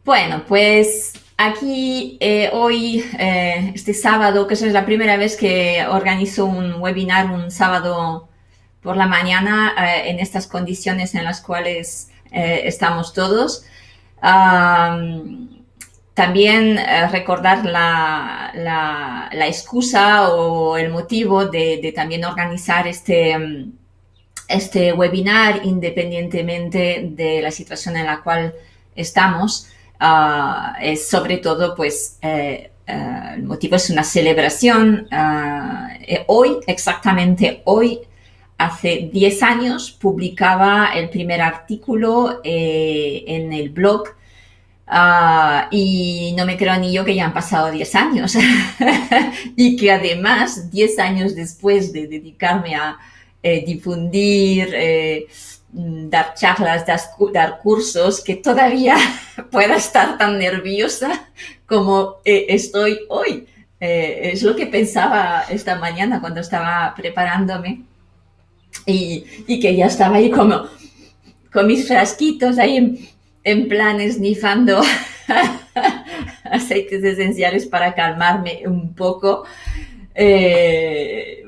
Bueno, pues aquí hoy, este sábado, que es la primera vez que organizo un webinar un sábado por la mañana en estas condiciones en las cuales estamos todos. Um, También recordar la excusa o el motivo de también organizar este webinar independientemente de la situación en la cual estamos. Es sobre todo, pues, el motivo es una celebración. Hoy, exactamente hoy, hace 10 años, publicaba el primer artículo en el blog. Y no me creo ni yo que ya han pasado 10 años y que además 10 años después de dedicarme a difundir, dar charlas, dar cursos, que todavía pueda estar tan nerviosa como estoy hoy. Es lo que pensaba esta mañana cuando estaba preparándome y que ya estaba ahí como con mis frasquitos ahí en plan esnifando aceites esenciales para calmarme un poco.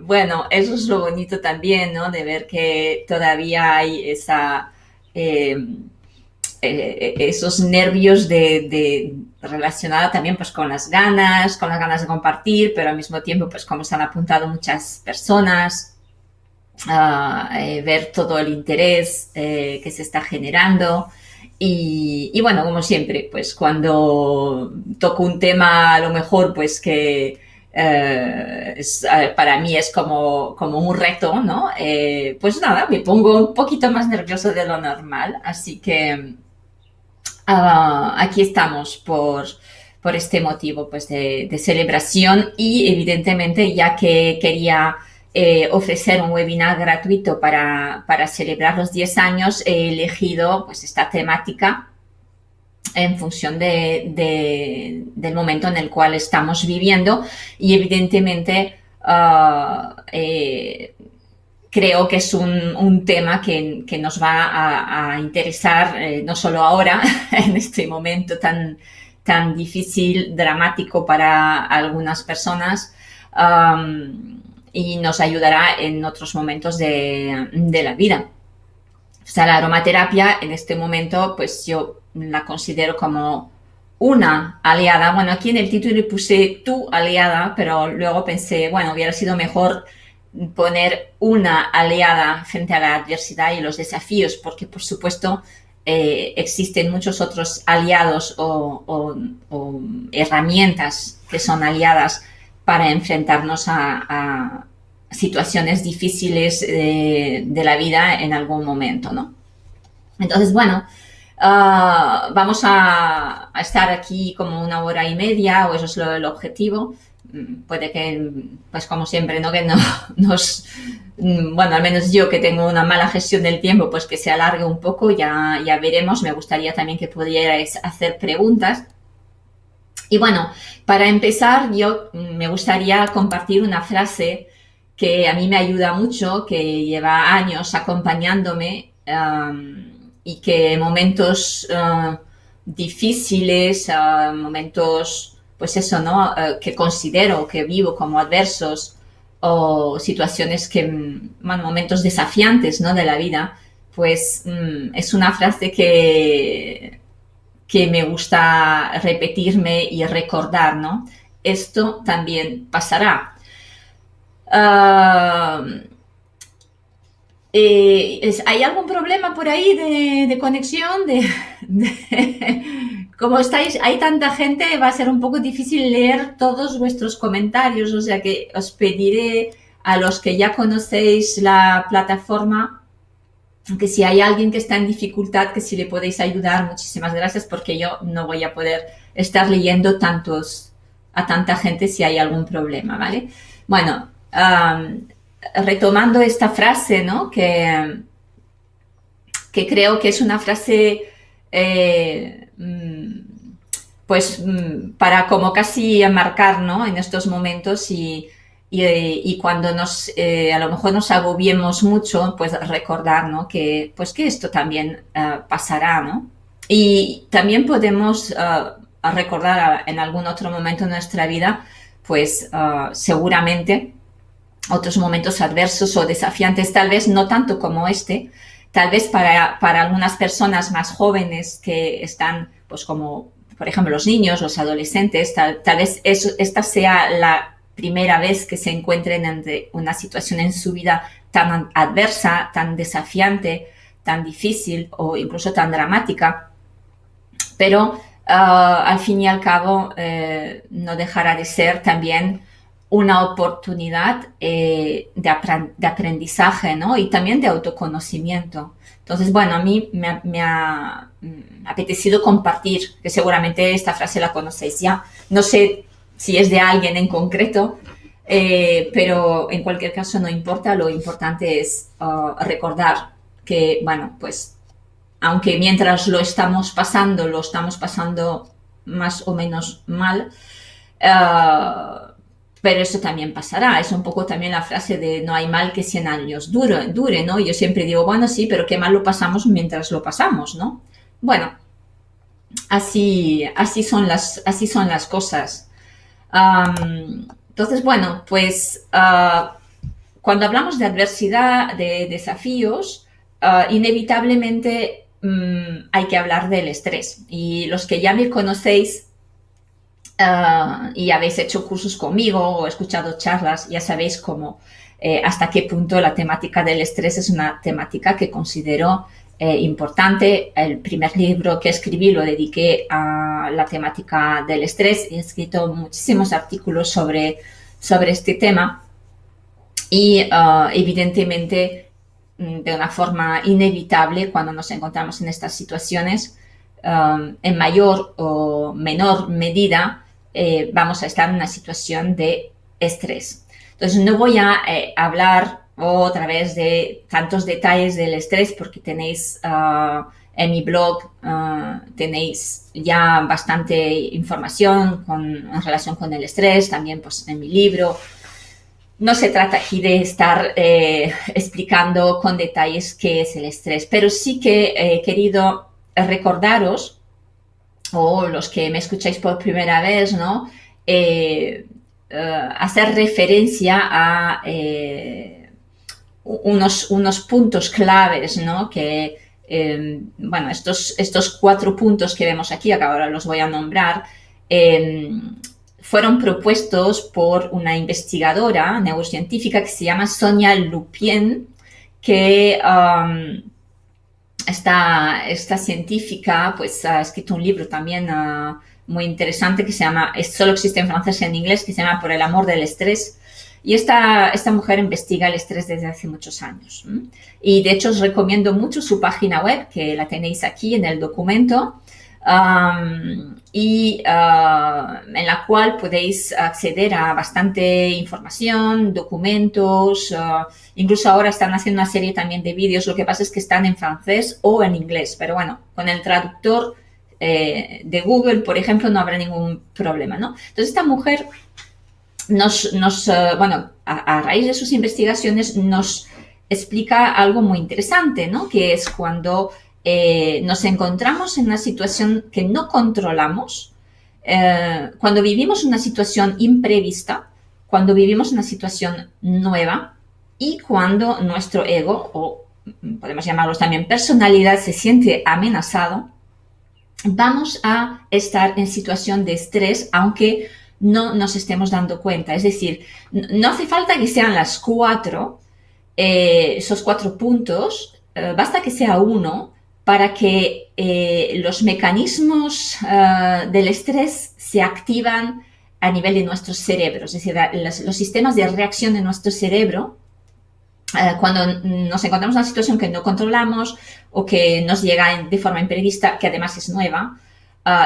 Bueno, eso es lo bonito también, ¿no? De ver que todavía hay eh, esos nervios relacionados también pues con las ganas de compartir, pero al mismo tiempo pues como se han apuntado muchas personas, ver todo el interés que se está generando. Y bueno, como siempre, pues cuando toco un tema a lo mejor pues que para mí es como un reto, ¿no? Pues nada, me pongo un poquito más nervioso de lo normal, así que aquí estamos por este motivo pues de celebración y evidentemente ya que quería ofrecer un webinar gratuito para celebrar los 10 años, he elegido pues esta temática en función del momento en el cual estamos viviendo y evidentemente creo que es un tema que nos va a interesar no solo ahora, en este momento tan difícil, dramático para algunas personas, y nos ayudará en otros momentos de la vida. O sea, la aromaterapia en este momento, pues yo la considero como una aliada. Bueno, aquí en el título le puse tu aliada, pero luego pensé, bueno, hubiera sido mejor poner una aliada frente a la adversidad y los desafíos, porque por supuesto existen muchos otros aliados o herramientas que son aliadas para enfrentarnos a situaciones difíciles de la vida en algún momento, ¿no? Entonces, bueno, vamos a estar aquí como una hora y media, o eso es el objetivo. Puede que, pues como siempre, ¿no? Que no bueno, al menos yo que tengo una mala gestión del tiempo, pues que se alargue un poco, ya veremos. Me gustaría también que pudierais hacer preguntas. Y bueno, para empezar, yo me gustaría compartir una frase que a mí me ayuda mucho, que lleva años acompañándome, y que en momentos difíciles, momentos, pues eso, ¿no? Que considero que vivo como adversos o situaciones que, bueno, momentos desafiantes, ¿no? De la vida, pues es una frase que me gusta repetirme y recordar, ¿no? Esto también pasará. Uh, ¿Hay algún problema por ahí de conexión? Como estáis, hay tanta gente, va a ser un poco difícil leer todos vuestros comentarios, o sea que os pediré a los que ya conocéis la plataforma que si hay alguien que está en dificultad, que si le podéis ayudar, muchísimas gracias, porque yo no voy a poder estar leyendo a tanta gente si hay algún problema, ¿vale? Bueno, retomando esta frase, ¿no? Que creo que es una frase, pues, para como casi marcar, ¿no? En estos momentos y cuando a lo mejor nos agobiemos mucho, pues recordar, ¿no? Que, pues que esto también pasará, ¿no? Y también podemos recordar en algún otro momento de nuestra vida, pues seguramente otros momentos adversos o desafiantes, tal vez no tanto como este, tal vez para algunas personas más jóvenes que están, pues como por ejemplo los niños, los adolescentes, tal vez esta sea la primera vez que se encuentren ante una situación en su vida tan adversa, tan desafiante, tan difícil o incluso tan dramática, pero al fin y al cabo no dejará de ser también una oportunidad de aprendizaje, ¿no? Y también de autoconocimiento. Entonces, bueno, a mí me ha apetecido compartir, que seguramente esta frase la conocéis ya. No sé si es de alguien en concreto, pero en cualquier caso no importa. Lo importante es recordar que, bueno, pues aunque mientras lo estamos pasando más o menos mal, pero eso también pasará. Es un poco también la frase de no hay mal que 100 años dure, ¿no? Yo siempre digo, bueno, sí, pero qué mal lo pasamos mientras lo pasamos, ¿no? Bueno, así son las cosas. Entonces, bueno, pues cuando hablamos de adversidad, de desafíos, inevitablemente hay que hablar del estrés. Y los que ya me conocéis y habéis hecho cursos conmigo o escuchado charlas, ya sabéis cómo, hasta qué punto la temática del estrés es una temática que considero importante. El primer libro que escribí lo dediqué a la temática del estrés. He escrito muchísimos artículos sobre este tema y evidentemente de una forma inevitable cuando nos encontramos en estas situaciones, en mayor o menor medida vamos a estar en una situación de estrés. Entonces no voy a hablar otra vez de tantos detalles del estrés porque tenéis en mi blog tenéis ya bastante información en relación con el estrés, también pues en mi libro. No se trata aquí de estar explicando con detalles qué es el estrés, pero sí que he querido recordaros, o los que me escucháis por primera vez, ¿no? Hacer referencia a unos puntos claves, ¿no? Que, bueno, estos 4 puntos que vemos aquí, que ahora los voy a nombrar, fueron propuestos por una investigadora neurocientífica que se llama Sonia Lupien, que esta científica pues ha escrito un libro también muy interesante que se llama, solo existe en francés y en inglés, que se llama Por el amor del estrés. Y esta mujer investiga el estrés desde hace muchos años. Y de hecho os recomiendo mucho su página web, que la tenéis aquí en el documento, en la cual podéis acceder a bastante información, documentos, incluso ahora están haciendo una serie también de vídeos. Lo que pasa es que están en francés o en inglés, pero bueno, con el traductor de Google, por ejemplo, no habrá ningún problema, ¿no? Entonces esta mujer bueno, a raíz de sus investigaciones nos explica algo muy interesante, ¿no? Que es cuando nos encontramos en una situación que no controlamos, cuando vivimos una situación imprevista, cuando vivimos una situación nueva y cuando nuestro ego, o podemos llamarlos también personalidad, se siente amenazado, vamos a estar en situación de estrés, aunque no nos estemos dando cuenta. Es decir, no hace falta que sean las 4, esos 4 puntos, basta que sea uno para que los mecanismos del estrés se activan a nivel de nuestro cerebro. Es decir, los sistemas de reacción de nuestro cerebro, cuando nos encontramos en una situación que no controlamos o que nos llega de forma imprevista, que además es nueva,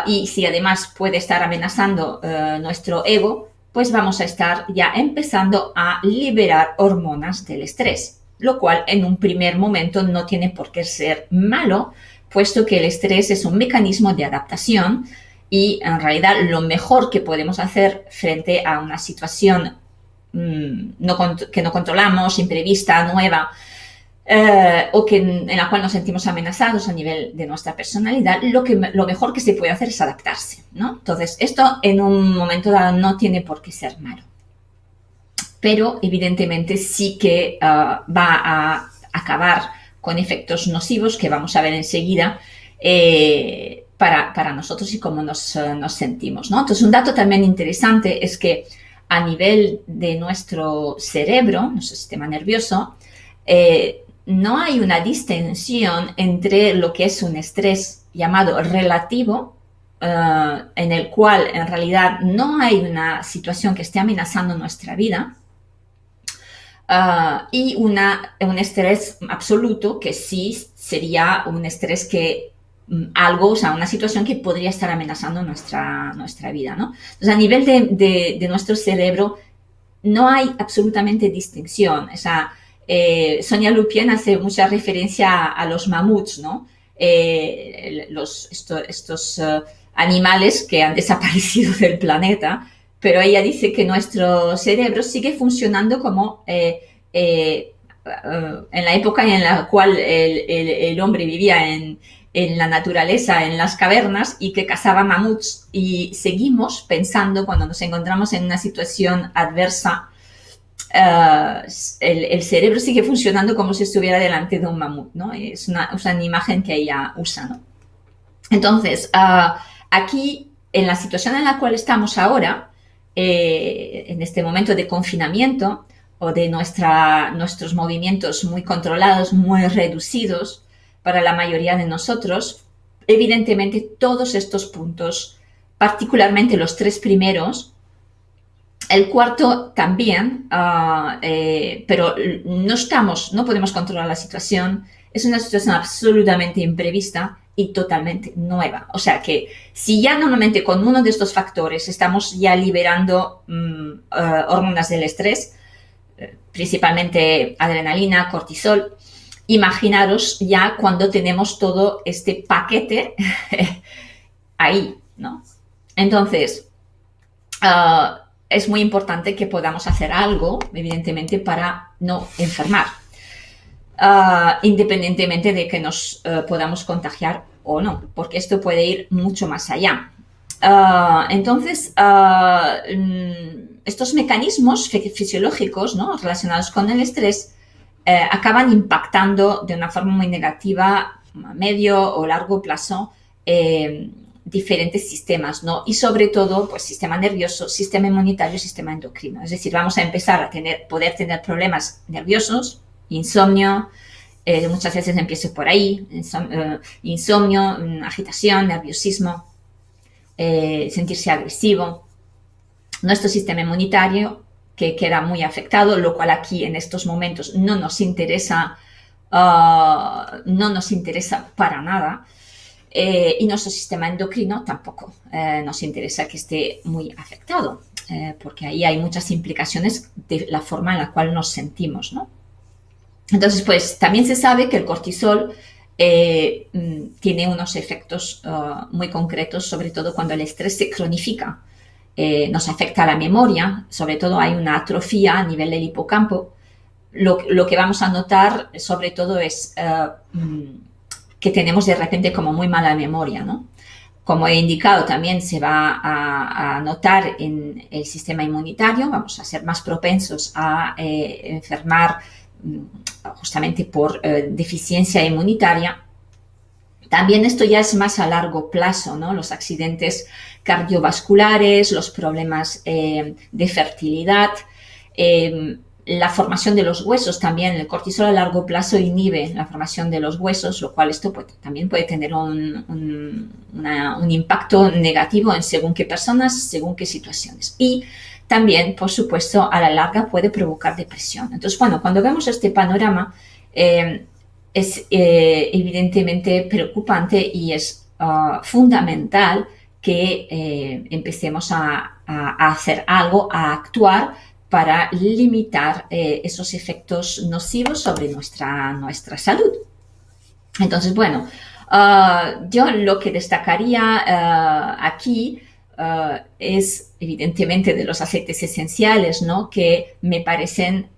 y si además puede estar amenazando nuestro ego, pues vamos a estar ya empezando a liberar hormonas del estrés, lo cual en un primer momento no tiene por qué ser malo, puesto que el estrés es un mecanismo de adaptación y en realidad lo mejor que podemos hacer frente a una situación que no controlamos, imprevista, nueva, o en la cual nos sentimos amenazados a nivel de nuestra personalidad, lo mejor que se puede hacer es adaptarse, ¿no? Entonces, esto en un momento dado no tiene por qué ser malo, pero evidentemente sí que va a acabar con efectos nocivos que vamos a ver enseguida para nosotros y cómo nos sentimos, ¿no? Entonces, un dato también interesante es que a nivel de nuestro cerebro, nuestro sistema nervioso, no hay una distinción entre lo que es un estrés llamado relativo, en el cual en realidad no hay una situación que esté amenazando nuestra vida, y un estrés absoluto que sí sería un estrés que o sea, una situación que podría estar amenazando nuestra vida, ¿no? Entonces, a nivel de nuestro cerebro no hay absolutamente distinción. O sea, Sonia Lupien hace mucha referencia a los mamuts, ¿no? Estos animales que han desaparecido del planeta, pero ella dice que nuestro cerebro sigue funcionando como en la época en la cual el hombre vivía en la naturaleza, en las cavernas, y que cazaba mamuts, y seguimos pensando cuando nos encontramos en una situación adversa, el cerebro sigue funcionando como si estuviera delante de un mamut, ¿no? Es una imagen que ella usa, ¿no? Entonces, aquí, en la situación en la cual estamos ahora, en este momento de confinamiento o de nuestros movimientos muy controlados, muy reducidos para la mayoría de nosotros, evidentemente todos estos puntos, particularmente los tres primeros, el cuarto también, pero no podemos controlar la situación. Es una situación absolutamente imprevista y totalmente nueva. O sea que si ya normalmente con uno de estos factores estamos ya liberando hormonas del estrés, principalmente adrenalina, cortisol, imaginaros ya cuando tenemos todo este paquete ahí, ¿no? Entonces, es muy importante que podamos hacer algo, evidentemente, para no enfermar, independientemente de que nos podamos contagiar o no, porque esto puede ir mucho más allá. Entonces, estos mecanismos fisiológicos, ¿no?, relacionados con el estrés acaban impactando de una forma muy negativa a medio o largo plazo diferentes sistemas, ¿no? Y sobre todo, pues, sistema nervioso, sistema inmunitario, sistema endocrino. Es decir, vamos a empezar a poder tener problemas nerviosos, insomnio, muchas veces empieza por ahí, insomnio, agitación, nerviosismo, sentirse agresivo. Nuestro sistema inmunitario, que queda muy afectado, lo cual aquí en estos momentos no nos interesa para nada. Y nuestro sistema endocrino tampoco nos interesa que esté muy afectado, porque ahí hay muchas implicaciones de la forma en la cual nos sentimos, ¿no? Entonces, pues también se sabe que el cortisol tiene unos efectos muy concretos, sobre todo cuando el estrés se cronifica. Nos afecta a la memoria, sobre todo hay una atrofia a nivel del hipocampo. Lo que vamos a notar sobre todo es que tenemos de repente como muy mala memoria, ¿no? Como he indicado, también se va a notar en el sistema inmunitario, vamos a ser más propensos a enfermar justamente por deficiencia inmunitaria. También esto ya es más a largo plazo, ¿no? Los accidentes cardiovasculares, los problemas de fertilidad, la formación de los huesos también. El cortisol a largo plazo inhibe la formación de los huesos, lo cual esto también puede tener un impacto negativo en según qué personas, según qué situaciones. Y también, por supuesto, a la larga puede provocar depresión. Entonces, bueno, cuando vemos este panorama, es evidentemente preocupante y es fundamental que empecemos a hacer algo, a actuar para limitar esos efectos nocivos sobre nuestra salud. Entonces, bueno, yo lo que destacaría aquí es evidentemente de los aceites esenciales, ¿no? Que me parecen,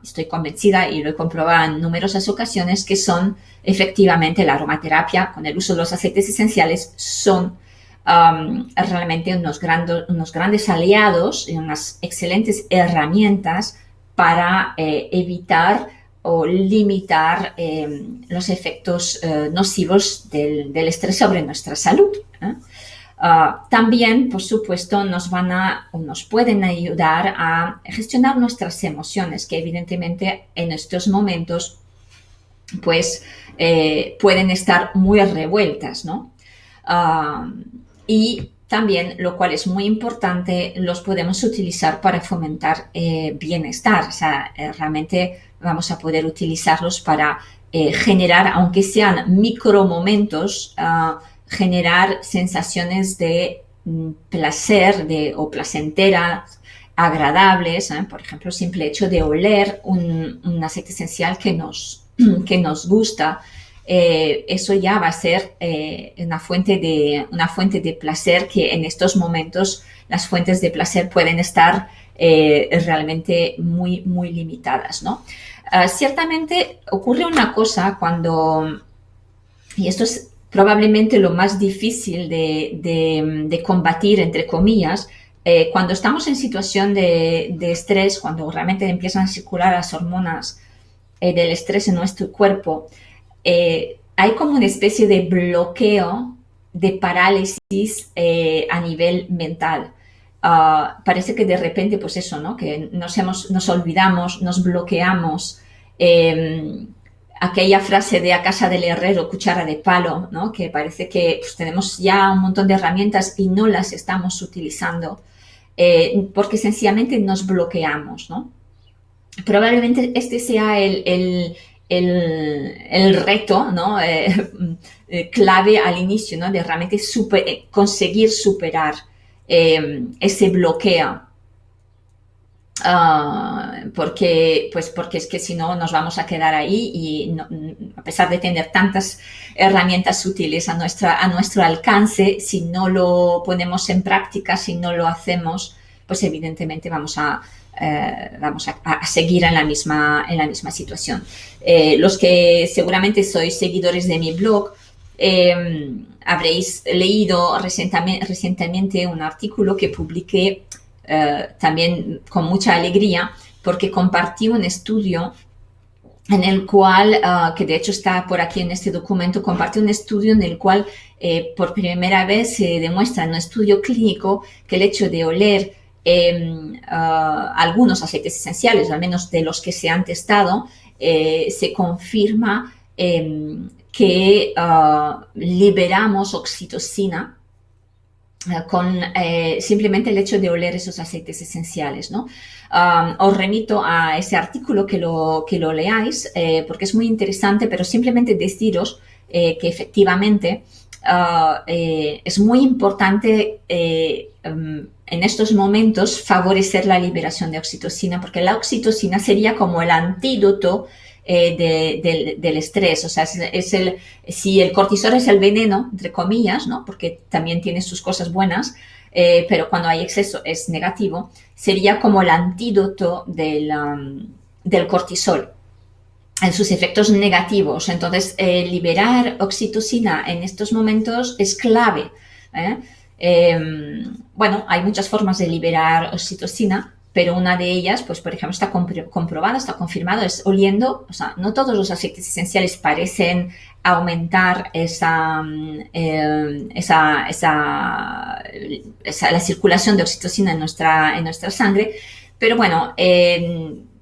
estoy convencida y lo he comprobado en numerosas ocasiones, que son efectivamente la aromaterapia con el uso de los aceites esenciales son realmente unos grandes aliados y unas excelentes herramientas para evitar o limitar los efectos nocivos del estrés sobre nuestra salud. También, por supuesto, nos pueden ayudar a gestionar nuestras emociones, que evidentemente en estos momentos pues pueden estar muy revueltas, ¿no? Y también, lo cual es muy importante, los podemos utilizar para fomentar bienestar. O sea, realmente vamos a poder utilizarlos para generar, aunque sean micromomentos, generar sensaciones de placer o placenteras, agradables. Por ejemplo, el simple hecho de oler un aceite esencial que nos gusta, eso ya va a ser una fuente de placer, que en estos momentos las fuentes de placer pueden estar realmente muy, muy limitadas, ¿no? Ciertamente ocurre una cosa cuando, y esto es probablemente lo más difícil de combatir, entre comillas, cuando estamos en situación de estrés, cuando realmente empiezan a circular las hormonas del estrés en nuestro cuerpo, hay como una especie de bloqueo, de parálisis a nivel mental. Parece que de repente, pues eso, ¿no? Que nos olvidamos, nos bloqueamos. Aquella frase de a casa del herrero, cuchara de palo, ¿no? Que parece que pues, tenemos ya un montón de herramientas y no las estamos utilizando porque sencillamente nos bloqueamos, ¿no? Probablemente este sea el reto, ¿no? Clave al inicio, ¿no? De realmente conseguir superar ese bloqueo. Porque es que si no nos vamos a quedar ahí y no, a pesar de tener tantas herramientas útiles a nuestro alcance, si no lo ponemos en práctica, si no lo hacemos, pues evidentemente vamos a seguir en la misma situación. Los que seguramente sois seguidores de mi blog, habréis leído recientemente un artículo que publiqué también con mucha alegría, porque compartí un estudio en el cual, que de hecho está por aquí en este documento, compartí un estudio en el cual por primera vez se demuestra en un estudio clínico que el hecho de oler algunos aceites esenciales, al menos de los que se han testado, se confirma que liberamos oxitocina con simplemente el hecho de oler esos aceites esenciales, ¿no? Os remito a ese artículo que lo leáis porque es muy interesante, pero simplemente deciros que efectivamente es muy importante en estos momentos favorecer la liberación de oxitocina, porque la oxitocina sería como el antídoto del estrés. O sea, si el cortisol es el veneno, entre comillas, ¿no? Porque también tiene sus cosas buenas, pero cuando hay exceso es negativo, sería como el antídoto del cortisol en sus efectos negativos. Entonces, liberar oxitocina en estos momentos es clave. Bueno, hay muchas formas de liberar oxitocina, pero una de ellas, pues por ejemplo, está comprobada, está confirmado, es oliendo. O sea, no todos los aceites esenciales parecen aumentar la circulación de oxitocina en nuestra sangre, pero bueno,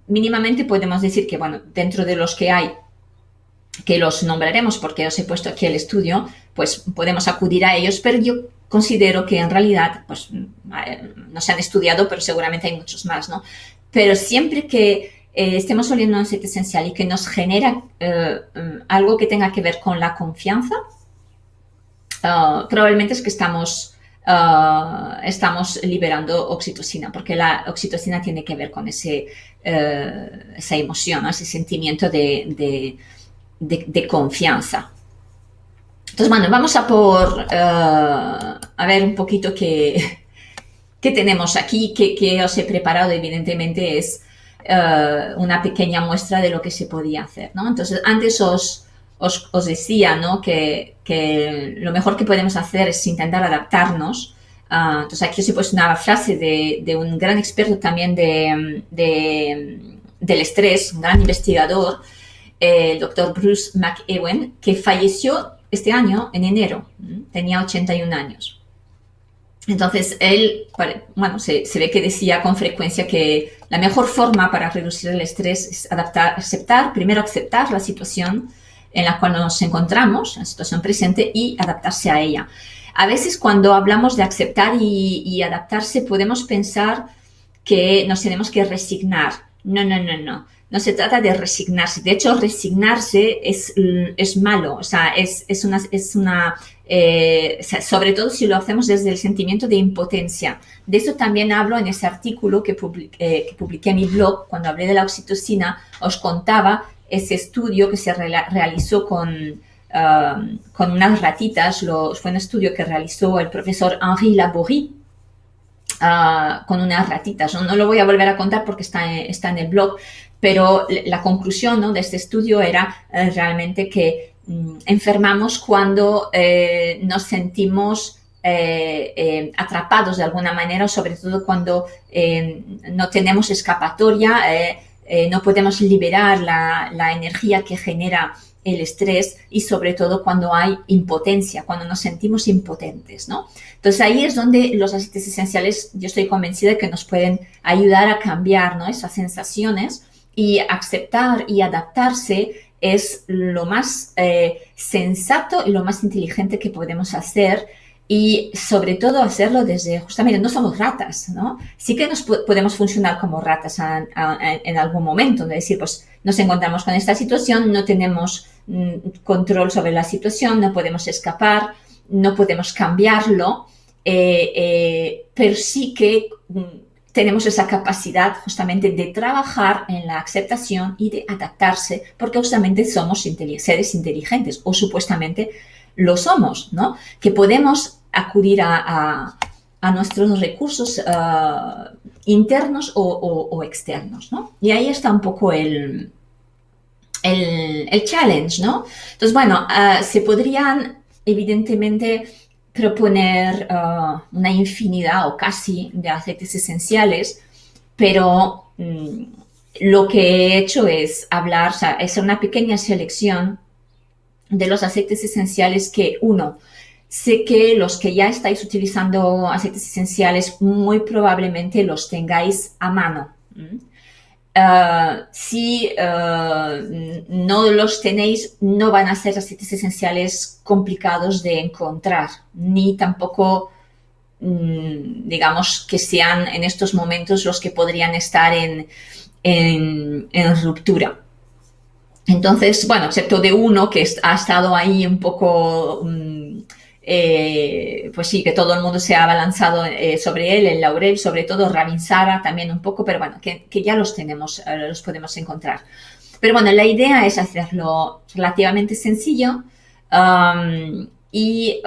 mínimamente podemos decir que, bueno, dentro de los que hay, que los nombraremos porque os he puesto aquí el estudio, pues podemos acudir a ellos, pero yo considero que en realidad, pues no se han estudiado, pero seguramente hay muchos más, ¿no? Pero siempre que estemos oliendo un aceite esencial y que nos genera algo que tenga que ver con la confianza, probablemente es que estamos liberando oxitocina, porque la oxitocina tiene que ver con esa emoción, ¿no? Ese sentimiento de confianza. Entonces, bueno, vamos a por a ver un poquito qué tenemos aquí, qué os he preparado. Evidentemente es una pequeña muestra de lo que se podía hacer, ¿no? Entonces, antes os decía, ¿no? que lo mejor que podemos hacer es intentar adaptarnos. Entonces, aquí os he puesto una frase de un gran experto también del estrés, un gran investigador, el doctor Bruce McEwen, que falleció este año, en enero, tenía 81 años. Entonces, él, bueno, se ve que decía con frecuencia que la mejor forma para reducir el estrés es primero aceptar la situación en la cual nos encontramos, la situación presente, y adaptarse a ella. A veces cuando hablamos de aceptar y adaptarse podemos pensar que nos tenemos que resignar. No, no, no, no. No se trata de resignarse. De hecho, resignarse es malo. O sea, sobre todo si lo hacemos desde el sentimiento de impotencia. De eso también hablo en ese artículo que publiqué en mi blog. Cuando hablé de la oxitocina, os contaba ese estudio que se realizó con unas ratitas. Fue un estudio que realizó el profesor Henri Laborie con unas ratitas. No lo voy a volver a contar porque está en el blog, pero la conclusión, ¿no?, de este estudio era realmente que enfermamos cuando nos sentimos atrapados de alguna manera, sobre todo cuando no tenemos escapatoria, no podemos liberar la energía que genera el estrés, y sobre todo cuando hay impotencia, cuando nos sentimos impotentes, ¿no? Entonces ahí es donde los aceites esenciales, yo estoy convencida de que nos pueden ayudar a cambiar, ¿no?, esas sensaciones, y aceptar y adaptarse es lo más sensato y lo más inteligente que podemos hacer. Y sobre todo hacerlo desde, justamente, no somos ratas, ¿no? Sí que podemos funcionar como ratas en algún momento, es decir, pues nos encontramos con esta situación, no tenemos control sobre la situación, no podemos escapar, no podemos cambiarlo, pero sí que tenemos esa capacidad justamente de trabajar en la aceptación y de adaptarse, porque justamente somos seres inteligentes, o supuestamente lo somos, ¿no? Que podemos acudir a nuestros recursos internos o externos, ¿no? Y ahí está un poco el challenge, ¿no? Entonces, bueno, se podrían evidentemente proponer una infinidad o casi de aceites esenciales, pero lo que he hecho es hablar, o sea, es una pequeña selección de los aceites esenciales que, sé que los que ya estáis utilizando aceites esenciales muy probablemente los tengáis a mano. Si no los tenéis, no van a ser aceites esenciales complicados de encontrar, ni tampoco, digamos, que sean en estos momentos los que podrían estar en ruptura. Entonces, bueno, excepto de uno que ha estado ahí un poco, pues sí, que todo el mundo se ha abalanzado sobre él, el laurel, sobre todo Ravinsara también un poco, pero bueno, que ya los tenemos, los podemos encontrar. Pero bueno, la idea es hacerlo relativamente sencillo y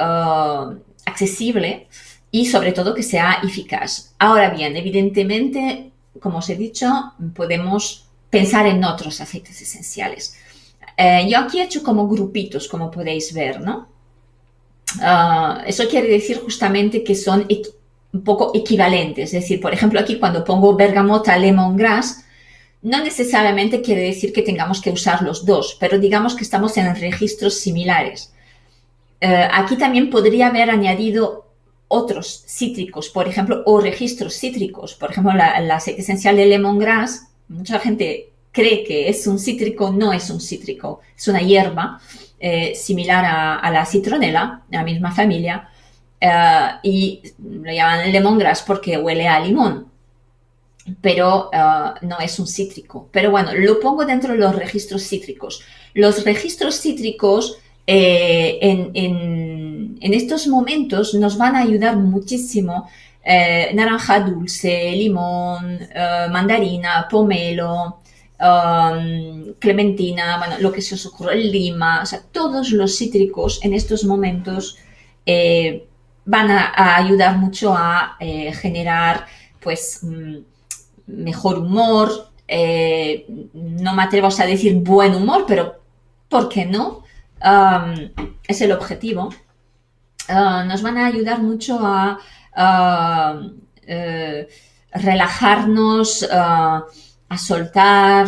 accesible, y sobre todo que sea eficaz. Ahora bien, evidentemente, como os he dicho, podemos pensar en otros aceites esenciales. Yo aquí he hecho como grupitos, como podéis ver, ¿no? Eso quiere decir justamente que son un poco equivalentes. Es decir, por ejemplo, aquí cuando pongo bergamota, lemongrass, no necesariamente quiere decir que tengamos que usar los dos, pero digamos que estamos en registros similares. Aquí también podría haber añadido otros cítricos, por ejemplo, o registros cítricos. Por ejemplo, el aceite esencial de lemongrass, mucha gente cree que es un cítrico, no es un cítrico, es una hierba similar a la citronela, de la misma familia, y lo llaman lemongrass porque huele a limón, pero no es un cítrico. Pero bueno, lo pongo dentro de los registros cítricos. Los registros cítricos en estos momentos nos van a ayudar muchísimo. Naranja dulce, limón, mandarina, pomelo, clementina, bueno, lo que se os ocurra, lima, o sea, todos los cítricos en estos momentos van a ayudar mucho a generar pues mejor humor, no me atrevo a decir buen humor, pero ¿por qué no? Es el objetivo. Nos van a ayudar mucho a relajarnos, a soltar.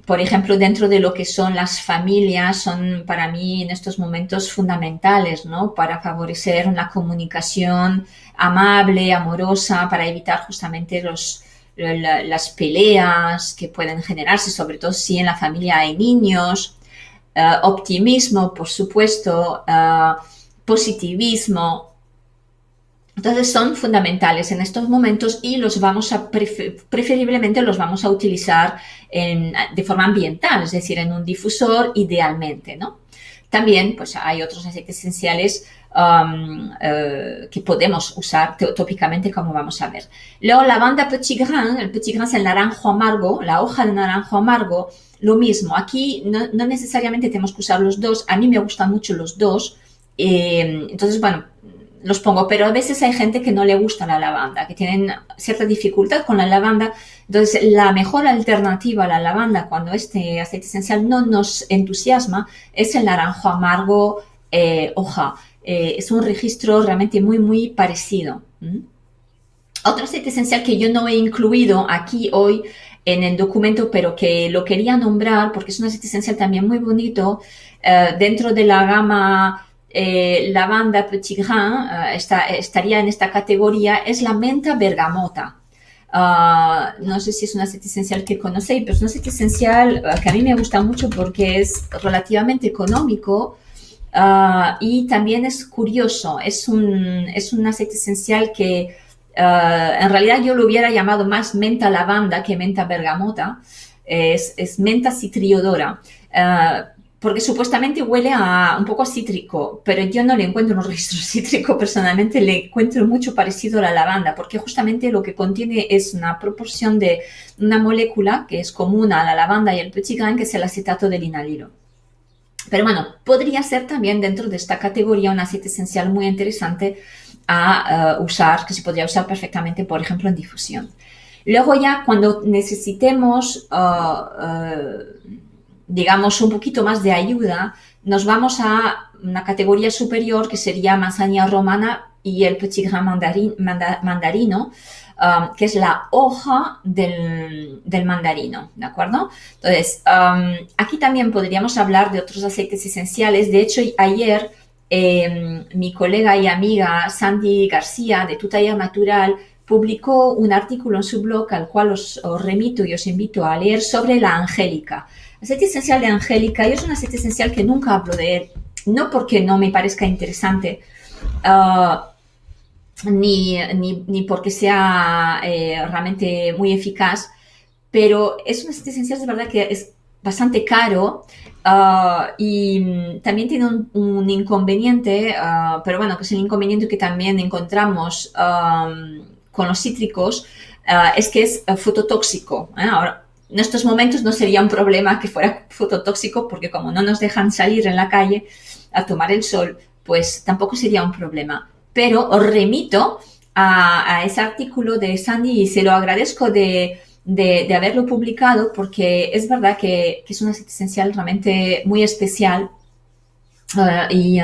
Por ejemplo, dentro de lo que son las familias, son para mí en estos momentos fundamentales, ¿no? Para favorecer una comunicación amable, amorosa, para evitar justamente las peleas que pueden generarse, sobre todo si en la familia hay niños. Optimismo, por supuesto, positivismo. Entonces son fundamentales en estos momentos y los vamos a preferiblemente los vamos a utilizar de forma ambiental, es decir, en un difusor idealmente, ¿no? También pues hay otros aceites esenciales que podemos usar tópicamente, como vamos a ver. Luego lavanda petit grain, el petit grain es el naranjo amargo, la hoja de naranjo amargo, lo mismo. Aquí no necesariamente tenemos que usar los dos, a mí me gustan mucho los dos, entonces bueno, los pongo, pero a veces hay gente que no le gusta la lavanda, que tienen cierta dificultad con la lavanda. Entonces, la mejor alternativa a la lavanda cuando este aceite esencial no nos entusiasma es el naranjo amargo hoja. Es un registro realmente muy, muy parecido. Otro aceite esencial que yo no he incluido aquí hoy en el documento, pero que lo quería nombrar porque es un aceite esencial también muy bonito, dentro de la gama lavanda petit grain, estaría en esta categoría, es la menta bergamota. No sé si es un aceite esencial que conocéis, pero es un aceite esencial que a mí me gusta mucho porque es relativamente económico y también es curioso. Es un aceite esencial que en realidad yo lo hubiera llamado más menta lavanda que menta bergamota. Es menta citriodora. Porque supuestamente huele un poco a cítrico, pero yo no le encuentro un registro cítrico personalmente, le encuentro mucho parecido a la lavanda, porque justamente lo que contiene es una proporción de una molécula que es común a la lavanda y el petit grain, que es el acetato de linalilo. Pero bueno, podría ser también dentro de esta categoría un aceite esencial muy interesante a usar, que se podría usar perfectamente, por ejemplo, en difusión. Luego ya cuando necesitemos digamos, un poquito más de ayuda, nos vamos a una categoría superior que sería manzanilla romana y el petit grain mandarino, que es la hoja del mandarino, ¿de acuerdo? Entonces, aquí también podríamos hablar de otros aceites esenciales. De hecho, ayer mi colega y amiga Sandy García de Tu Taller Natural publicó un artículo en su blog al cual os remito y os invito a leer sobre la angélica. Aceite esencial de angélica, yo es un aceite esencial que nunca hablo de él, no porque no me parezca interesante, ni porque sea realmente muy eficaz, pero es un aceite esencial de verdad que es bastante caro y también tiene un inconveniente, pero bueno, que es el inconveniente que también encontramos con los cítricos, es que es fototóxico. Ahora, en estos momentos no sería un problema que fuera fototóxico porque como no nos dejan salir en la calle a tomar el sol, pues tampoco sería un problema. Pero os remito a ese artículo de Sandy y se lo agradezco de haberlo publicado porque es verdad que es un aceite esencial realmente muy especial y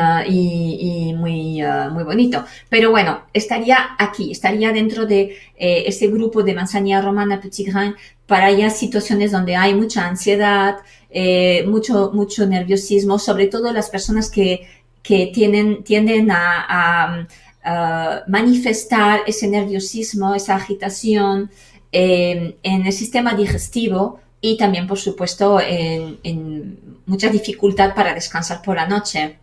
muy bonito. Pero bueno, estaría aquí, estaría dentro de ese grupo de manzanilla romana petit grain para ya situaciones donde hay mucha ansiedad, mucho nerviosismo, sobre todo las personas que tienden a manifestar ese nerviosismo, esa agitación en el sistema digestivo y también, por supuesto, en mucha dificultad para descansar por la noche.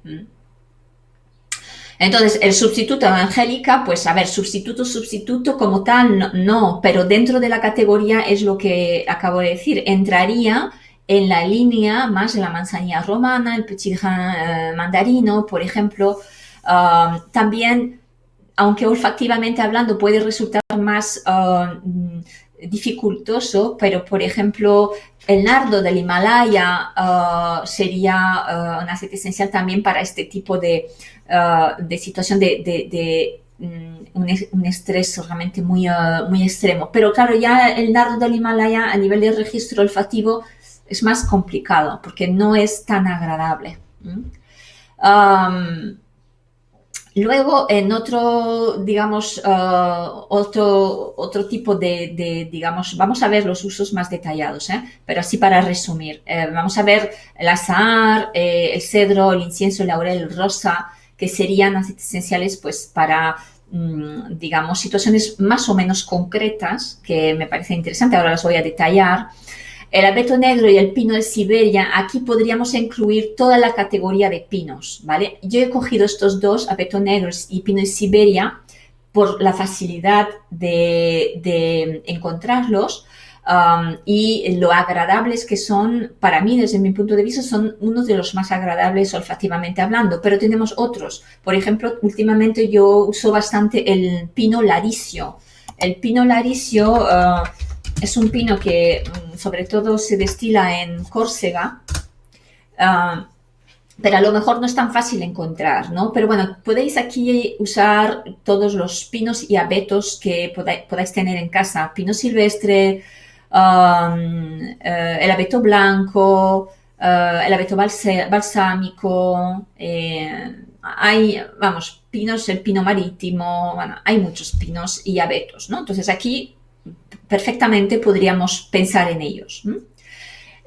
Entonces, el sustituto de angélica, pues a ver, sustituto como tal, no, pero dentro de la categoría es lo que acabo de decir, entraría en la línea más de la manzanilla romana, el petit grain mandarino, por ejemplo. También, aunque olfativamente hablando puede resultar más dificultoso, pero por ejemplo el nardo del Himalaya sería un aceite esencial también para este tipo de situación un estrés realmente muy extremo. Pero claro, ya el nardo del Himalaya a nivel de registro olfativo es más complicado porque no es tan agradable. Luego, en otro, digamos, otro tipo digamos, vamos a ver los usos más detallados, pero así para resumir. Vamos a ver el azahar, el cedro, el incienso, el laurel, el rosa, que serían aceites esenciales pues para, digamos, situaciones más o menos concretas, que me parece interesante, ahora las voy a detallar. El abeto negro y el pino de Siberia, aquí podríamos incluir toda la categoría de pinos, ¿vale? Yo he cogido estos dos, abeto negro y pino de Siberia, por la facilidad de encontrarlos y lo agradables que son, para mí, desde mi punto de vista, son uno de los más agradables olfativamente hablando, pero tenemos otros. Por ejemplo, últimamente yo uso bastante el pino laricio. El pino laricio es un pino que sobre todo se destila en Córcega, pero a lo mejor no es tan fácil encontrar, ¿no? Pero bueno, podéis aquí usar todos los pinos y abetos que podáis tener en casa. Pino silvestre, el abeto blanco, el abeto balsámico, hay, vamos, pinos, el pino marítimo, bueno, hay muchos pinos y abetos, ¿no? Entonces aquí perfectamente podríamos pensar en ellos.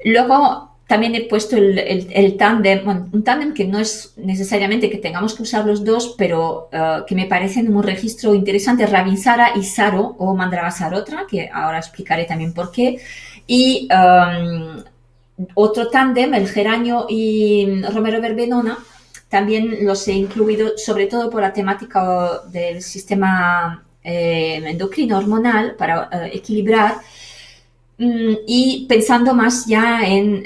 Luego también he puesto el tándem, bueno, un tándem que no es necesariamente que tengamos que usar los dos, pero que me parecen un registro interesante, Ravinsara y Saro o Mandravasarotra, que ahora explicaré también por qué. Y otro tándem, el geranio y romero verbenona, también los he incluido sobre todo por la temática del sistema endocrino hormonal para equilibrar y pensando más ya en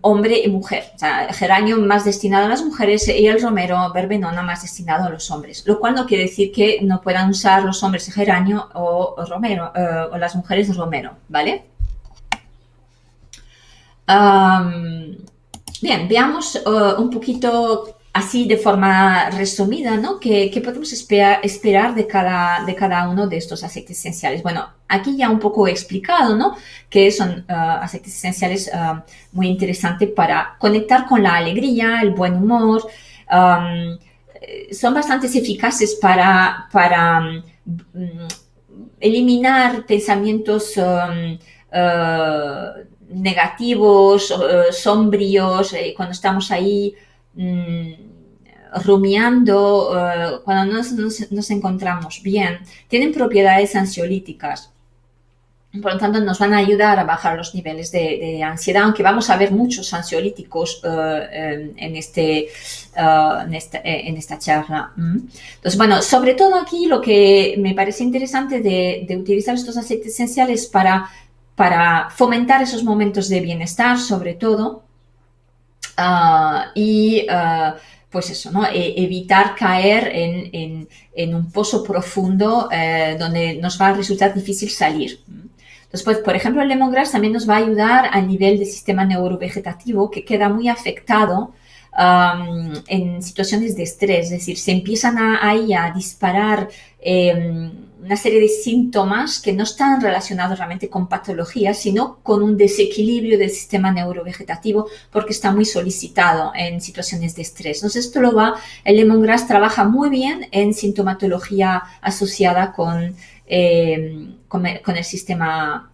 hombre y mujer. O sea, el geranio más destinado a las mujeres y el romero verbenona más destinado a los hombres, lo cual no quiere decir que no puedan usar los hombres geranio o romero o las mujeres romero, ¿vale? Bien, veamos un poquito así de forma resumida, ¿no? ¿Qué podemos esperar de cada uno de estos aceites esenciales? Bueno, aquí ya un poco he explicado, ¿no? Que son aceites esenciales muy interesantes para conectar con la alegría, el buen humor. Son bastante eficaces para eliminar pensamientos negativos, sombríos, cuando estamos ahí rumiando, cuando nos encontramos bien. Tienen propiedades ansiolíticas, por lo tanto nos van a ayudar a bajar los niveles de ansiedad, aunque vamos a ver muchos ansiolíticos en esta charla. Entonces, bueno, sobre todo aquí lo que me parece interesante de utilizar estos aceites esenciales para fomentar esos momentos de bienestar, sobre todo, pues eso, ¿no? Evitar caer en un pozo profundo donde nos va a resultar difícil salir. Entonces, pues, por ejemplo, el lemongrass también nos va a ayudar a nivel del sistema neurovegetativo, que queda muy afectado en situaciones de estrés, es decir, se empiezan ahí a disparar una serie de síntomas que no están relacionados realmente con patologías, sino con un desequilibrio del sistema neurovegetativo porque está muy solicitado en situaciones de estrés. Entonces, el lemongrass trabaja muy bien en sintomatología asociada con el sistema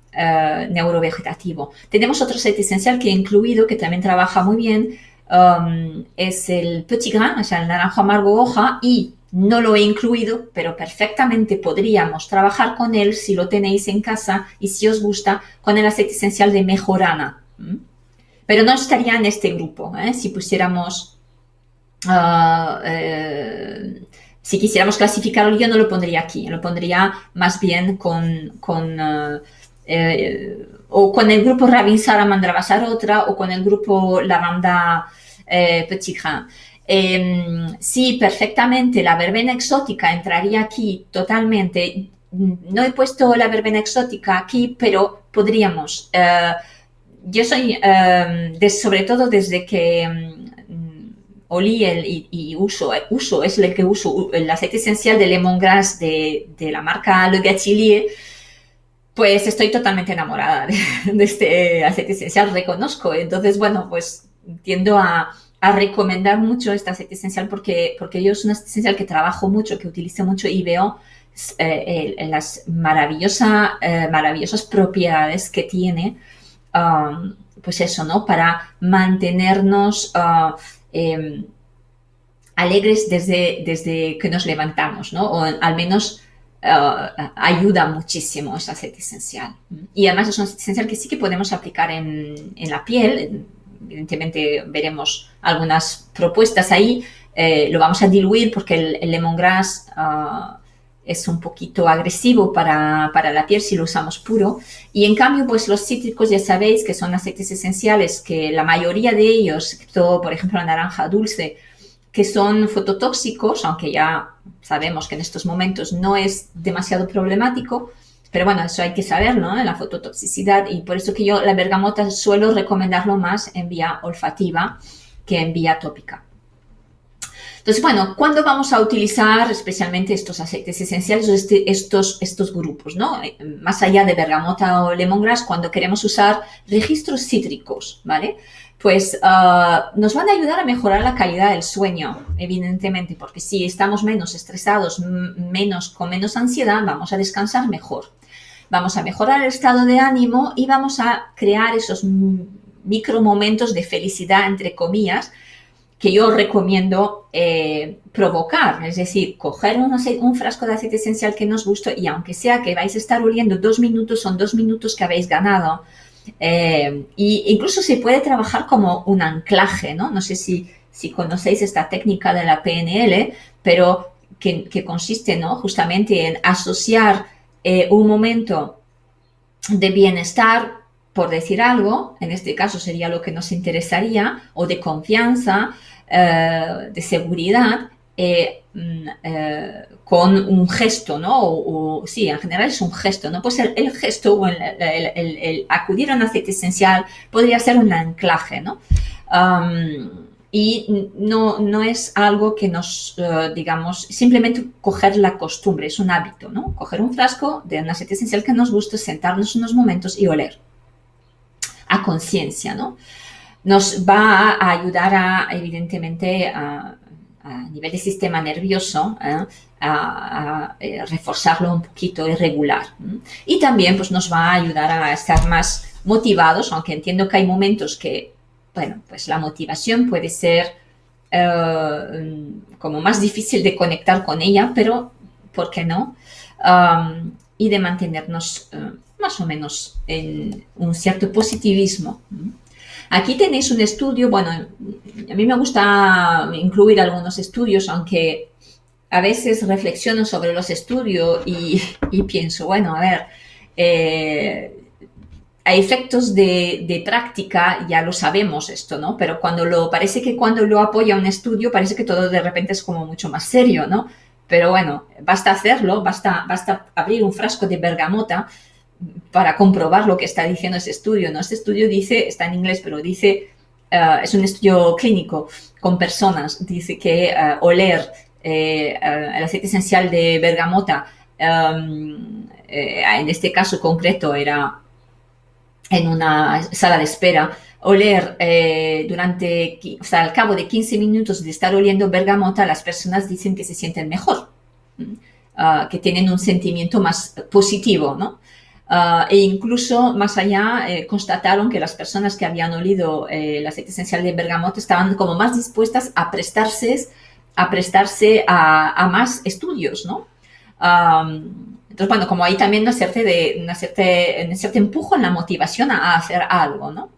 neurovegetativo. Tenemos otro aceite esencial que he incluido, que también trabaja muy bien, es el petit grain, o sea, el naranjo amargo hoja, y no lo he incluido, pero perfectamente podríamos trabajar con él si lo tenéis en casa y si os gusta, con el aceite esencial de mejorana. Pero no estaría en este grupo, si pusiéramos... si quisiéramos clasificarlo, yo no lo pondría aquí, lo pondría más bien con el grupo Ravinsara Mandravasarotra o con el grupo Lavanda Petit Grain. Sí, perfectamente, la verbena exótica entraría aquí totalmente. no he puesto la verbena exótica aquí, pero podríamos. Yo soy, sobre todo desde que olí y uso, es el que uso, el aceite esencial de lemongrass de la marca Le Gâtillier, pues estoy totalmente enamorada de este aceite esencial, reconozco. Entonces, bueno, pues tiendo a recomendar mucho este aceite esencial porque yo es un aceite esencial que trabajo mucho, que utilizo mucho y veo las maravillosas propiedades que tiene, pues eso, ¿no? Para mantenernos alegres desde que nos levantamos, ¿no? O al menos ayuda muchísimo ese aceite esencial. Y además es un aceite esencial que sí que podemos aplicar en la piel. Evidentemente veremos algunas propuestas ahí. Lo vamos a diluir porque el lemongrass es un poquito agresivo para la piel si lo usamos puro. Y en cambio, pues los cítricos ya sabéis que son aceites esenciales que la mayoría de ellos, excepto por ejemplo la naranja dulce, que son fototóxicos, aunque ya sabemos que en estos momentos no es demasiado problemático, pero bueno, eso hay que saberlo, ¿no? La fototoxicidad, y por eso que yo la bergamota suelo recomendarlo más en vía olfativa que en vía tópica. Entonces, bueno, ¿cuándo vamos a utilizar especialmente estos aceites esenciales o estos grupos, ¿no? Más allá de bergamota o lemongrass, cuando queremos usar registros cítricos, ¿vale? Pues nos van a ayudar a mejorar la calidad del sueño, evidentemente, porque si estamos menos estresados, con menos ansiedad, vamos a descansar mejor. Vamos a mejorar el estado de ánimo y vamos a crear esos micro momentos de felicidad, entre comillas, que yo recomiendo provocar. Es decir, coger un frasco de aceite esencial que nos guste y aunque sea que vais a estar oliendo 2 minutos, son 2 minutos que habéis ganado. Y incluso se puede trabajar como un anclaje, ¿no? No sé si conocéis esta técnica de la PNL, pero que consiste, ¿no? Justamente en asociar un momento de bienestar, por decir algo, en este caso sería lo que nos interesaría, o de confianza, de seguridad, con un gesto, ¿no? Sí, en general es un gesto, ¿no? Pues el gesto o el acudir a un aceite esencial podría ser un anclaje, ¿no? Y no es algo que nos, digamos, simplemente coger la costumbre, es un hábito, ¿no? Coger un frasco de un aceite esencial que nos guste, sentarnos unos momentos y oler a conciencia, ¿no? Nos va a ayudar evidentemente, a nivel de sistema nervioso, a reforzarlo un poquito y regular. Y también pues, nos va a ayudar a estar más motivados, aunque entiendo que hay momentos que, bueno, pues la motivación puede ser como más difícil de conectar con ella, pero ¿por qué no? Y de mantenernos más o menos en un cierto positivismo. Aquí tenéis un estudio, bueno, a mí me gusta incluir algunos estudios, aunque a veces reflexiono sobre los estudios y pienso, bueno, a ver, a efectos de práctica ya lo sabemos esto, ¿no? Pero parece que cuando lo apoya un estudio parece que todo de repente es como mucho más serio, ¿no? Pero bueno, basta hacerlo, basta abrir un frasco de bergamota para comprobar lo que está diciendo ese estudio, ¿no? Este estudio dice, está en inglés, pero dice, es un estudio clínico con personas, dice que oler el aceite esencial de bergamota, en este caso concreto era en una sala de espera, oler al cabo de 15 minutos de estar oliendo bergamota, las personas dicen que se sienten mejor, que tienen un sentimiento más positivo, ¿no? E incluso más allá constataron que las personas que habían olido el aceite esencial de bergamota estaban como más dispuestas a prestarse a más estudios, ¿no? Entonces, bueno, como hay también un cierto empujo en la motivación a hacer algo, ¿no?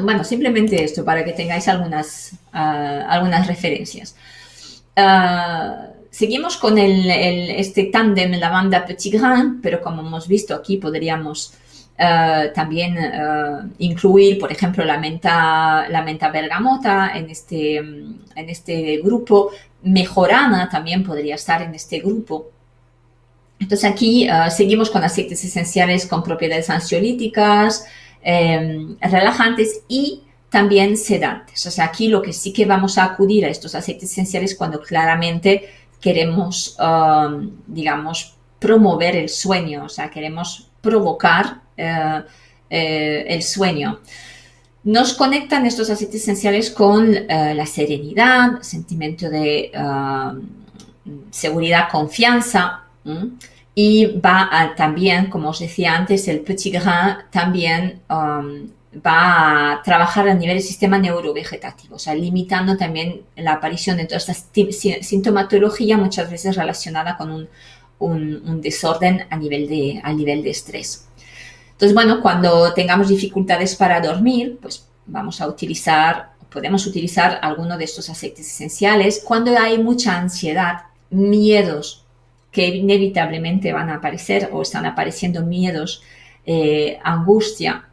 Bueno, simplemente esto para que tengáis algunas referencias. Seguimos con este tándem lavanda petit grain, pero como hemos visto aquí podríamos también incluir, por ejemplo, la menta bergamota en este grupo. Mejorana también podría estar en este grupo. Entonces aquí seguimos con aceites esenciales con propiedades ansiolíticas, relajantes y también sedantes. O sea, aquí lo que sí que vamos a acudir a estos aceites esenciales cuando claramente queremos, digamos, promover el sueño, o sea, queremos provocar el sueño. Nos conectan estos aceites esenciales con la serenidad, sentimiento de seguridad, confianza. Y va también, como os decía antes, el petit grain también va a trabajar a nivel del sistema neurovegetativo, o sea, limitando también la aparición de toda esta sintomatología muchas veces relacionada con un desorden a nivel de estrés. Entonces, bueno, cuando tengamos dificultades para dormir, pues podemos utilizar alguno de estos aceites esenciales. Cuando hay mucha ansiedad, miedos, que inevitablemente van a aparecer o están apareciendo miedos, angustia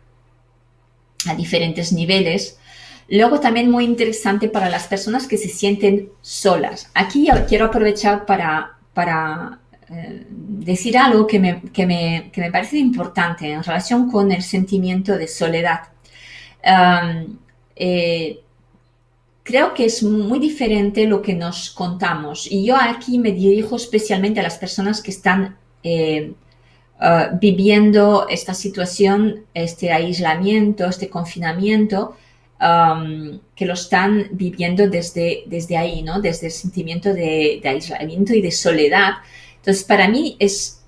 a diferentes niveles. Luego también muy interesante para las personas que se sienten solas. Aquí quiero aprovechar para decir algo que me parece importante en relación con el sentimiento de soledad. Creo que es muy diferente lo que nos contamos y yo aquí me dirijo especialmente a las personas que están viviendo esta situación, este aislamiento, este confinamiento, que lo están viviendo desde ahí, ¿no? Desde el sentimiento de aislamiento y de soledad. Entonces, para mí es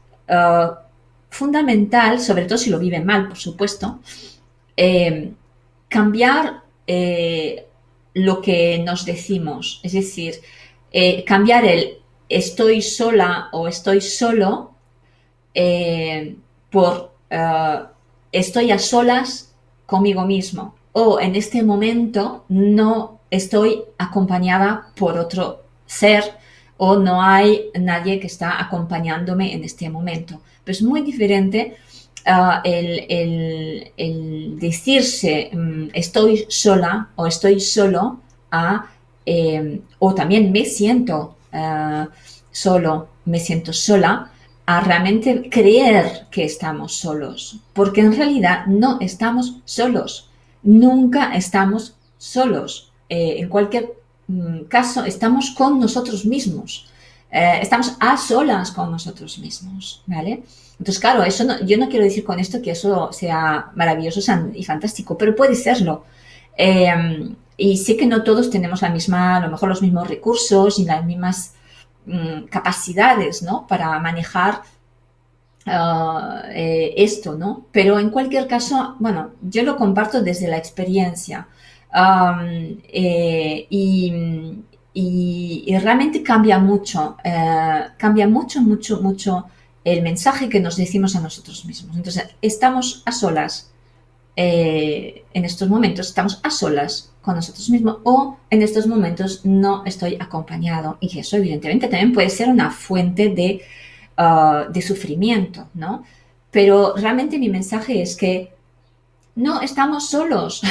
fundamental, sobre todo si lo viven mal, por supuesto, cambiar lo que nos decimos, es decir, cambiar el estoy sola o estoy solo por estoy a solas conmigo mismo o en este momento no estoy acompañada por otro ser o no hay nadie que está acompañándome en este momento. Pero es muy diferente el decirse estoy sola o estoy solo o también me siento solo, me siento sola, a realmente creer que estamos solos, porque en realidad no estamos solos, nunca estamos solos. En cualquier caso, estamos con nosotros mismos, estamos a solas con nosotros mismos, ¿vale? Entonces, claro, yo no quiero decir con esto que eso sea maravilloso y fantástico, pero puede serlo. Y sé que no todos tenemos a lo mejor los mismos recursos y las mismas capacidades, ¿no? Para manejar esto, ¿no? Pero en cualquier caso, bueno, yo lo comparto desde la experiencia y realmente cambia mucho, mucho el mensaje que nos decimos a nosotros mismos. Entonces, estamos a solas en estos momentos, estamos a solas con nosotros mismos o en estos momentos no estoy acompañado y eso evidentemente también puede ser una fuente de sufrimiento, ¿no? Pero realmente mi mensaje es que no estamos solos,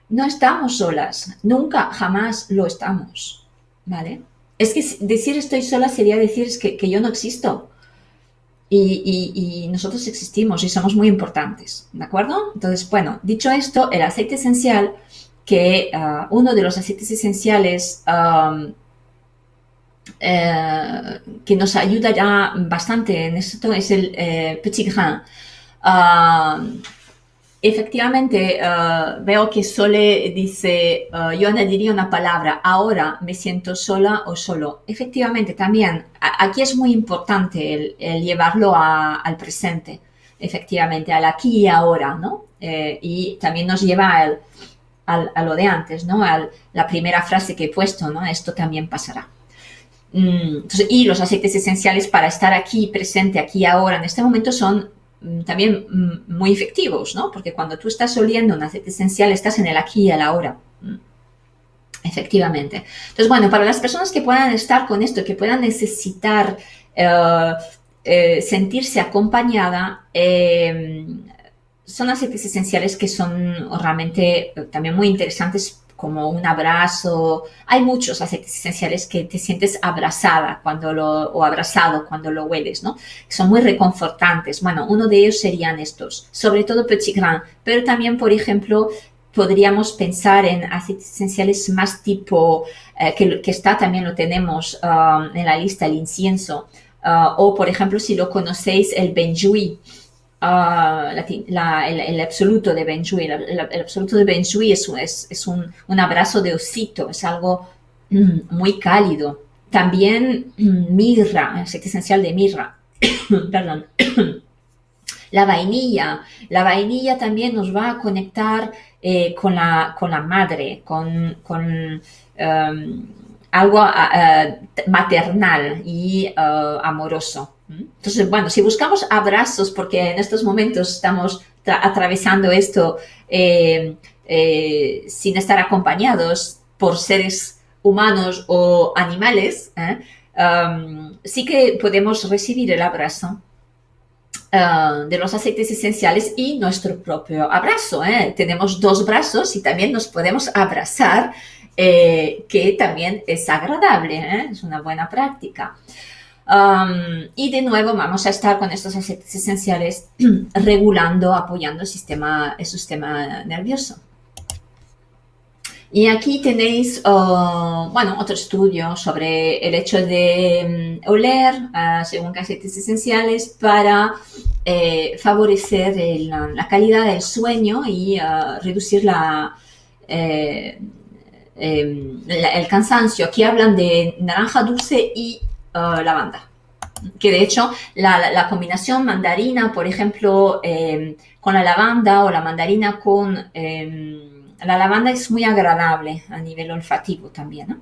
no estamos solas, nunca, jamás lo estamos, ¿vale? Es que decir estoy sola sería decir que yo no existo. Y nosotros existimos y somos muy importantes, ¿de acuerdo? Entonces, bueno, dicho esto, el aceite esencial, que uno de los aceites esenciales que nos ayudará bastante en esto es el petit grain. Efectivamente, veo que Sole dice, yo añadiría una palabra, ahora me siento sola o solo. Efectivamente, también, aquí es muy importante el llevarlo al presente, efectivamente, al aquí y ahora, ¿no? Y también nos lleva a lo de antes, ¿no? A la primera frase que he puesto, ¿no? Esto también pasará. Entonces, y los aceites esenciales para estar aquí, presente, aquí y ahora, en este momento son también muy efectivos, ¿no? Porque cuando tú estás oliendo un aceite esencial, estás en el aquí y el ahora. Efectivamente. Entonces, bueno, para las personas que puedan estar con esto, que puedan necesitar sentirse acompañada, son aceites esenciales que son realmente también muy interesantes como un abrazo. Hay muchos aceites esenciales que te sientes abrazada o abrazado cuando lo hueles, ¿no? Son muy reconfortantes. Bueno, uno de ellos serían estos, sobre todo Petit Grain, pero también, por ejemplo, podríamos pensar en aceites esenciales más tipo, que está también lo tenemos en la lista, el incienso, o por ejemplo, si lo conocéis, el benjuí. El absoluto de benjuí. El absoluto de benjuí es un abrazo de osito, es algo muy cálido. También mirra, aceite esencial de mirra. Perdón. La vainilla también nos va a conectar con la madre, con algo maternal y amoroso. Entonces, bueno, si buscamos abrazos, porque en estos momentos estamos atravesando esto sin estar acompañados por seres humanos o animales, sí que podemos recibir el abrazo de los aceites esenciales y nuestro propio abrazo. Tenemos dos brazos y también nos podemos abrazar, que también es agradable, es una buena práctica. Y de nuevo vamos a estar con estos aceites esenciales regulando, apoyando el sistema nervioso. Y aquí tenéis, bueno, otro estudio sobre el hecho de oler según aceites esenciales para favorecer la calidad del sueño y reducir el cansancio. Aquí hablan de naranja dulce y lavanda. Que de hecho la combinación mandarina, por ejemplo, con la lavanda o la mandarina con la lavanda es muy agradable a nivel olfativo también, ¿no?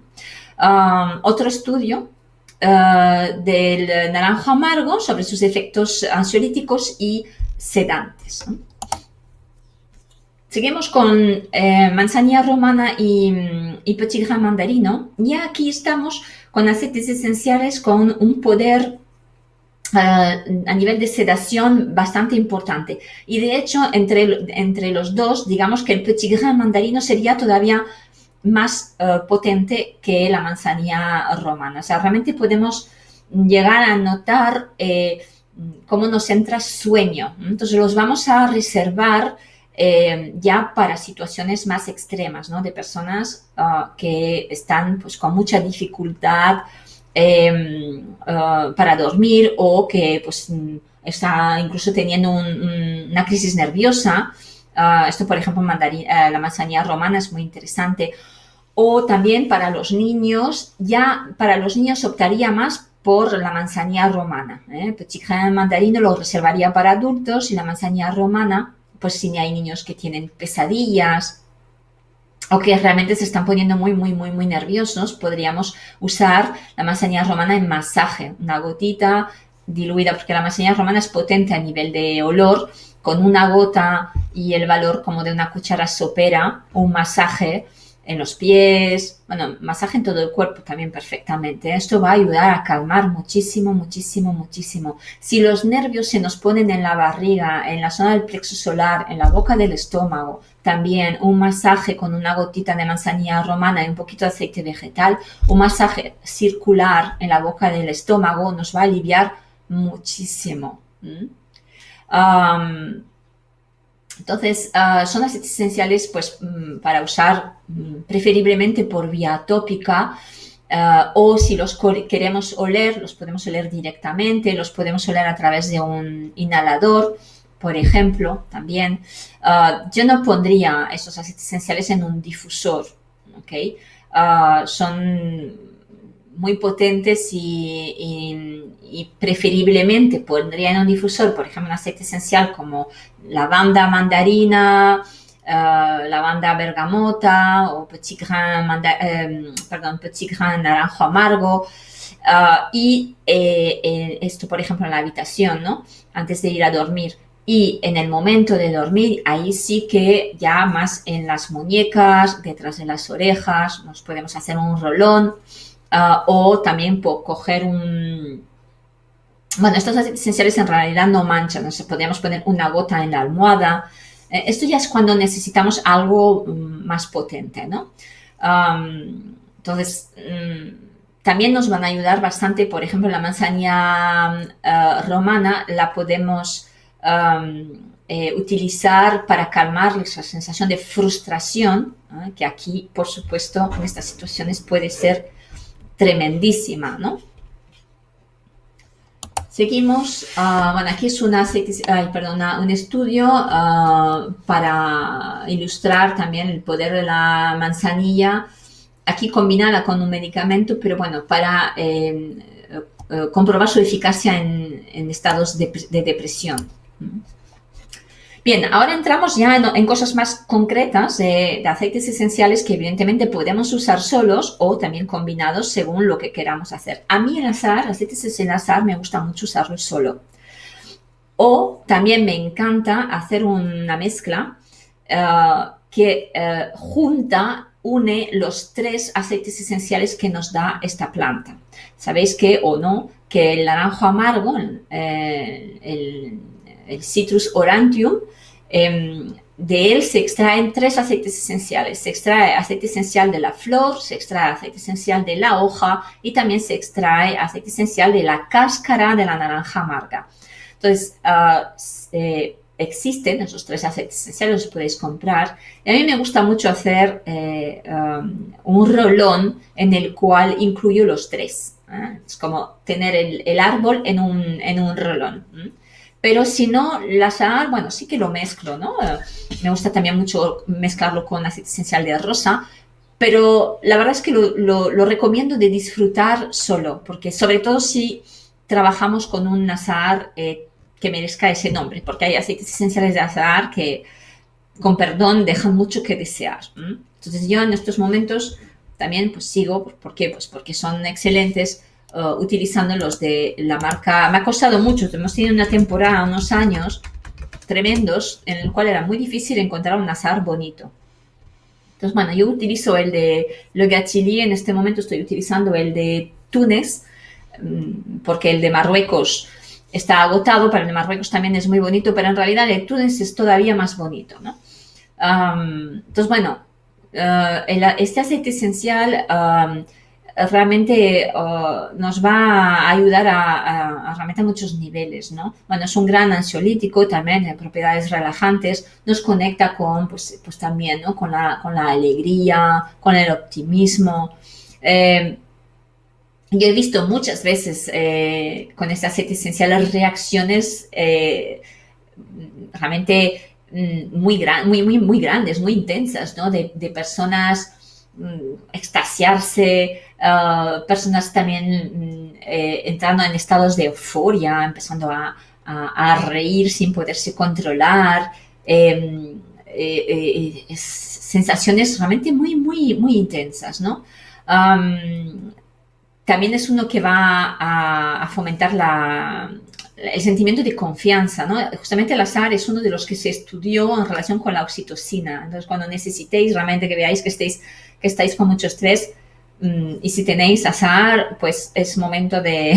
Otro estudio del naranjo amargo sobre sus efectos ansiolíticos y sedantes, ¿no? Seguimos con manzanilla romana y Petit Grain mandarino. Y aquí estamos con aceites esenciales con un poder a nivel de sedación bastante importante. Y de hecho, entre los dos, digamos que el Petit Grain mandarino sería todavía más potente que la manzanilla romana. O sea, realmente podemos llegar a notar cómo nos entra sueño. Entonces los vamos a reservar ya para situaciones más extremas, ¿no? De personas que están pues, con mucha dificultad para dormir o que pues, está incluso teniendo una crisis nerviosa. Esto, por ejemplo, la manzanilla romana es muy interesante. O también para los niños, ya para los niños optaría más por la manzanilla romana. Petit Grain mandarino lo reservaría para adultos y la manzanilla romana, pues si hay niños que tienen pesadillas o que realmente se están poniendo muy nerviosos, podríamos usar la manzanilla romana en masaje, una gotita diluida, porque la manzanilla romana es potente a nivel de olor, con una gota y el valor como de una cuchara sopera, un masaje en los pies, bueno, masaje en todo el cuerpo también perfectamente. Esto va a ayudar a calmar muchísimo. Si los nervios se nos ponen en la barriga, en la zona del plexo solar, en la boca del estómago, también un masaje con una gotita de manzanilla romana y un poquito de aceite vegetal, un masaje circular en la boca del estómago nos va a aliviar muchísimo. Entonces, son aceites esenciales pues, para usar preferiblemente por vía tópica, o si los queremos oler, los podemos oler directamente, los podemos oler a través de un inhalador, por ejemplo, también. Yo no pondría esos aceites esenciales en un difusor, ¿ok? Son muy potentes y preferiblemente pondría en un difusor, por ejemplo, un aceite esencial como lavanda mandarina, lavanda bergamota o Petit Grain, Petit Grain naranjo amargo. Y esto, por ejemplo, en la habitación, ¿no? Antes de ir a dormir. Y en el momento de dormir, ahí sí que ya más en las muñecas, detrás de las orejas, nos podemos hacer un rolón. O también coger bueno, estos aceites esenciales en realidad no manchan, podríamos poner una gota en la almohada Esto ya es cuando necesitamos algo más potente, ¿no? Entonces, también nos van a ayudar bastante, por ejemplo, la manzanilla romana la podemos utilizar para calmar esa sensación de frustración, que aquí, por supuesto, en estas situaciones puede ser tremendísima, ¿no? Seguimos, bueno, aquí es un estudio para ilustrar también el poder de la manzanilla, aquí combinada con un medicamento, pero bueno, para comprobar su eficacia en estados de depresión. Bien, ahora entramos ya en cosas más concretas de aceites esenciales que evidentemente podemos usar solos o también combinados según lo que queramos hacer. A mí aceites esenciales me gusta mucho usarlo solo. O también me encanta hacer una mezcla que une los 3 aceites esenciales que nos da esta planta. Sabéis que el naranjo amargo, el Citrus aurantium, de él se extraen 3 aceites esenciales. Se extrae aceite esencial de la flor, se extrae aceite esencial de la hoja y también se extrae aceite esencial de la cáscara de la naranja amarga. Entonces, existen esos 3 aceites esenciales, los podéis comprar. Y a mí me gusta mucho hacer un rolón en el cual incluyo los 3. Es como tener el árbol en un rolón. Pero si no, la azahar, bueno, sí que lo mezclo, ¿no? Me gusta también mucho mezclarlo con aceite esencial de rosa, pero la verdad es que lo recomiendo de disfrutar solo, porque sobre todo si trabajamos con un azahar que merezca ese nombre, porque hay aceites esenciales de azahar que, con perdón, dejan mucho que desear. Entonces yo en estos momentos también pues sigo, ¿por qué? Pues porque son excelentes, utilizando los de la marca. Me ha costado mucho, hemos tenido una temporada, unos años tremendos en el cual era muy difícil encontrar un azahar bonito. Entonces, bueno, yo utilizo el de Le Gâtillier, en este momento estoy utilizando el de Túnez, porque el de Marruecos está agotado, pero el de Marruecos también es muy bonito, pero en realidad el de Túnez es todavía más bonito, ¿no? Entonces, bueno, este aceite esencial realmente nos va a ayudar a realmente a muchos niveles, ¿no? Bueno, es un gran ansiolítico también, de propiedades relajantes, nos conecta con, pues también, ¿no? Con la alegría, con el optimismo. Yo he visto muchas veces con este aceite esencial reacciones realmente muy grandes, muy intensas, ¿no? De personas extasiarse, personas también entrando en estados de euforia, empezando a reír sin poderse controlar, sensaciones realmente muy intensas, ¿no? También es uno que va a fomentar el sentimiento de confianza, ¿no? Justamente el azahar es uno de los que se estudió en relación con la oxitocina. Entonces, cuando necesitéis realmente que veáis que estáis con mucho estrés, y si tenéis azahar, pues es momento de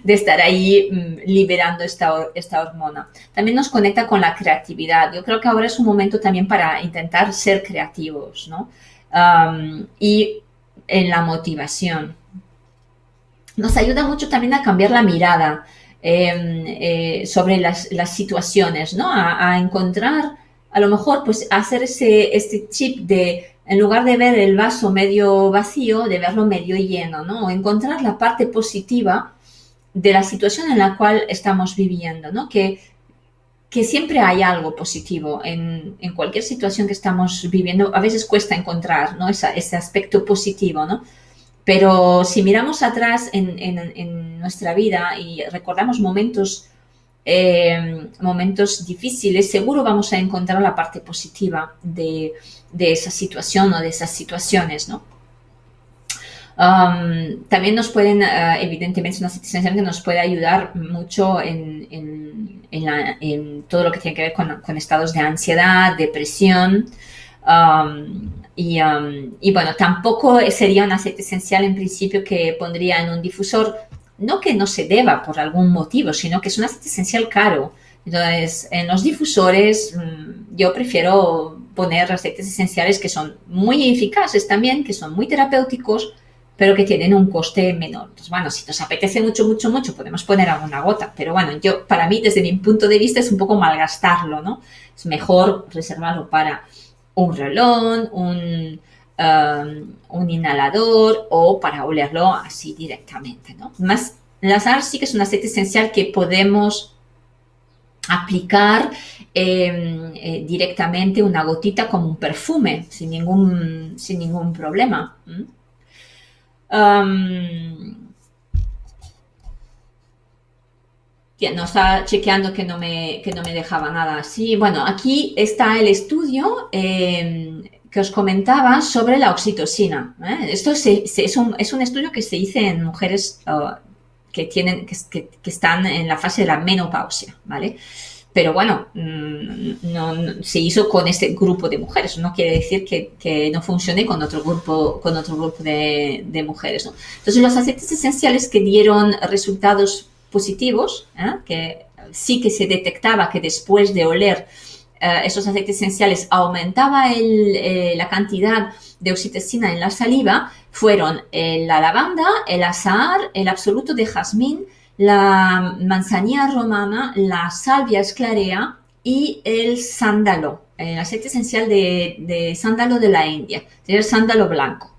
estar ahí liberando esta hormona. También nos conecta con la creatividad. Yo creo que ahora es un momento también para intentar ser creativos, ¿no? Y en la motivación. Nos ayuda mucho también a cambiar la mirada sobre las situaciones, ¿no? A encontrar, a lo mejor, pues hacer este chip de, en lugar de ver el vaso medio vacío, de verlo medio lleno, ¿no? O encontrar la parte positiva de la situación en la cual estamos viviendo, ¿no? Que siempre hay algo positivo en cualquier situación que estamos viviendo. A veces cuesta encontrar, ¿no? Ese aspecto positivo, ¿no? Pero si miramos atrás en nuestra vida y recordamos momentos difíciles, seguro vamos a encontrar la parte positiva de esa situación o de esas situaciones, ¿no? También nos pueden, evidentemente, es una situación que nos puede ayudar mucho en todo lo que tiene que ver con estados de ansiedad, depresión. Y bueno, tampoco sería un aceite esencial en principio que pondría en un difusor, no que no se deba por algún motivo, sino que es un aceite esencial caro. Entonces, en los difusores yo prefiero poner aceites esenciales que son muy eficaces también, que son muy terapéuticos, pero que tienen un coste menor. Entonces, bueno, si nos apetece mucho, mucho, mucho, podemos poner alguna gota. Pero bueno, para mí, desde mi punto de vista, es un poco malgastarlo, ¿no? Es mejor reservarlo para un relón, un inhalador o para olerlo así directamente, ¿no? Más, el azahar sí que es un aceite esencial que podemos aplicar directamente una gotita como un perfume sin ningún problema. No está chequeando que no me dejaba nada así. Bueno, aquí está el estudio que os comentaba sobre la oxitocina. Esto es un estudio que se hizo en mujeres que están en la fase de la menopausia, ¿vale? Pero bueno, no, se hizo con este grupo de mujeres. No quiere decir que no funcione con otro grupo de mujeres, ¿no? Entonces, los aceites esenciales que dieron resultados positivos, que sí que se detectaba que después de oler esos aceites esenciales aumentaba la cantidad de oxitocina en la saliva, fueron la lavanda, el azahar, el absoluto de jazmín, la manzanilla romana, la salvia esclarea y el sándalo, el aceite esencial de sándalo de la India, el sándalo blanco.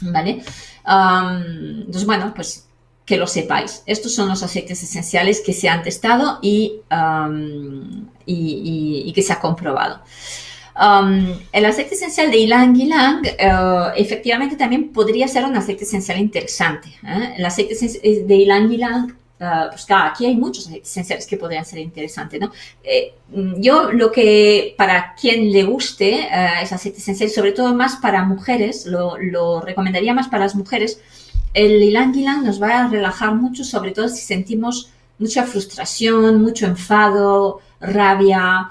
¿Vale? Entonces, bueno, pues que lo sepáis. Estos son los aceites esenciales que se han testado y que se ha comprobado. El aceite esencial de ylang ylang efectivamente también podría ser un aceite esencial interesante. El aceite de ylang ylang, pues claro, aquí hay muchos aceites esenciales que podrían ser interesantes, ¿no? Yo para quien le guste ese aceite esencial, sobre todo más para mujeres, lo recomendaría más para las mujeres. El ylang ylang nos va a relajar mucho, sobre todo si sentimos mucha frustración, mucho enfado, rabia,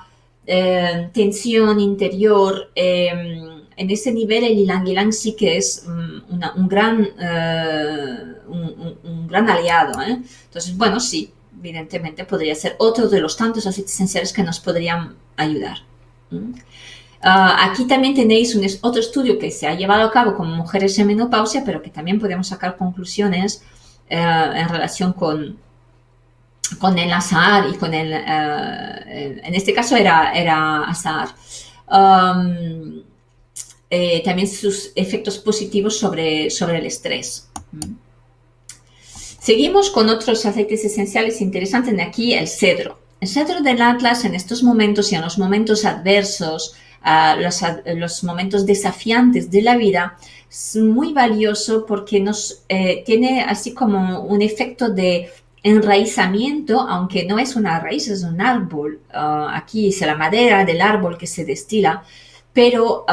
tensión interior. En ese nivel el ylang ylang sí que es un gran aliado. Entonces, bueno, sí, evidentemente podría ser otro de los tantos aceites esenciales que nos podrían ayudar. Aquí también tenéis otro estudio que se ha llevado a cabo con mujeres en menopausia, pero que también podemos sacar conclusiones en relación con el azahar y con en este caso era azahar. También sus efectos positivos sobre el estrés. Seguimos con otros aceites esenciales interesantes. De aquí el cedro. El cedro del Atlas en estos momentos y en los momentos adversos, los momentos desafiantes de la vida, es muy valioso porque tiene así como un efecto de enraizamiento, aunque no es una raíz, es un árbol. Aquí es la madera del árbol que se destila, pero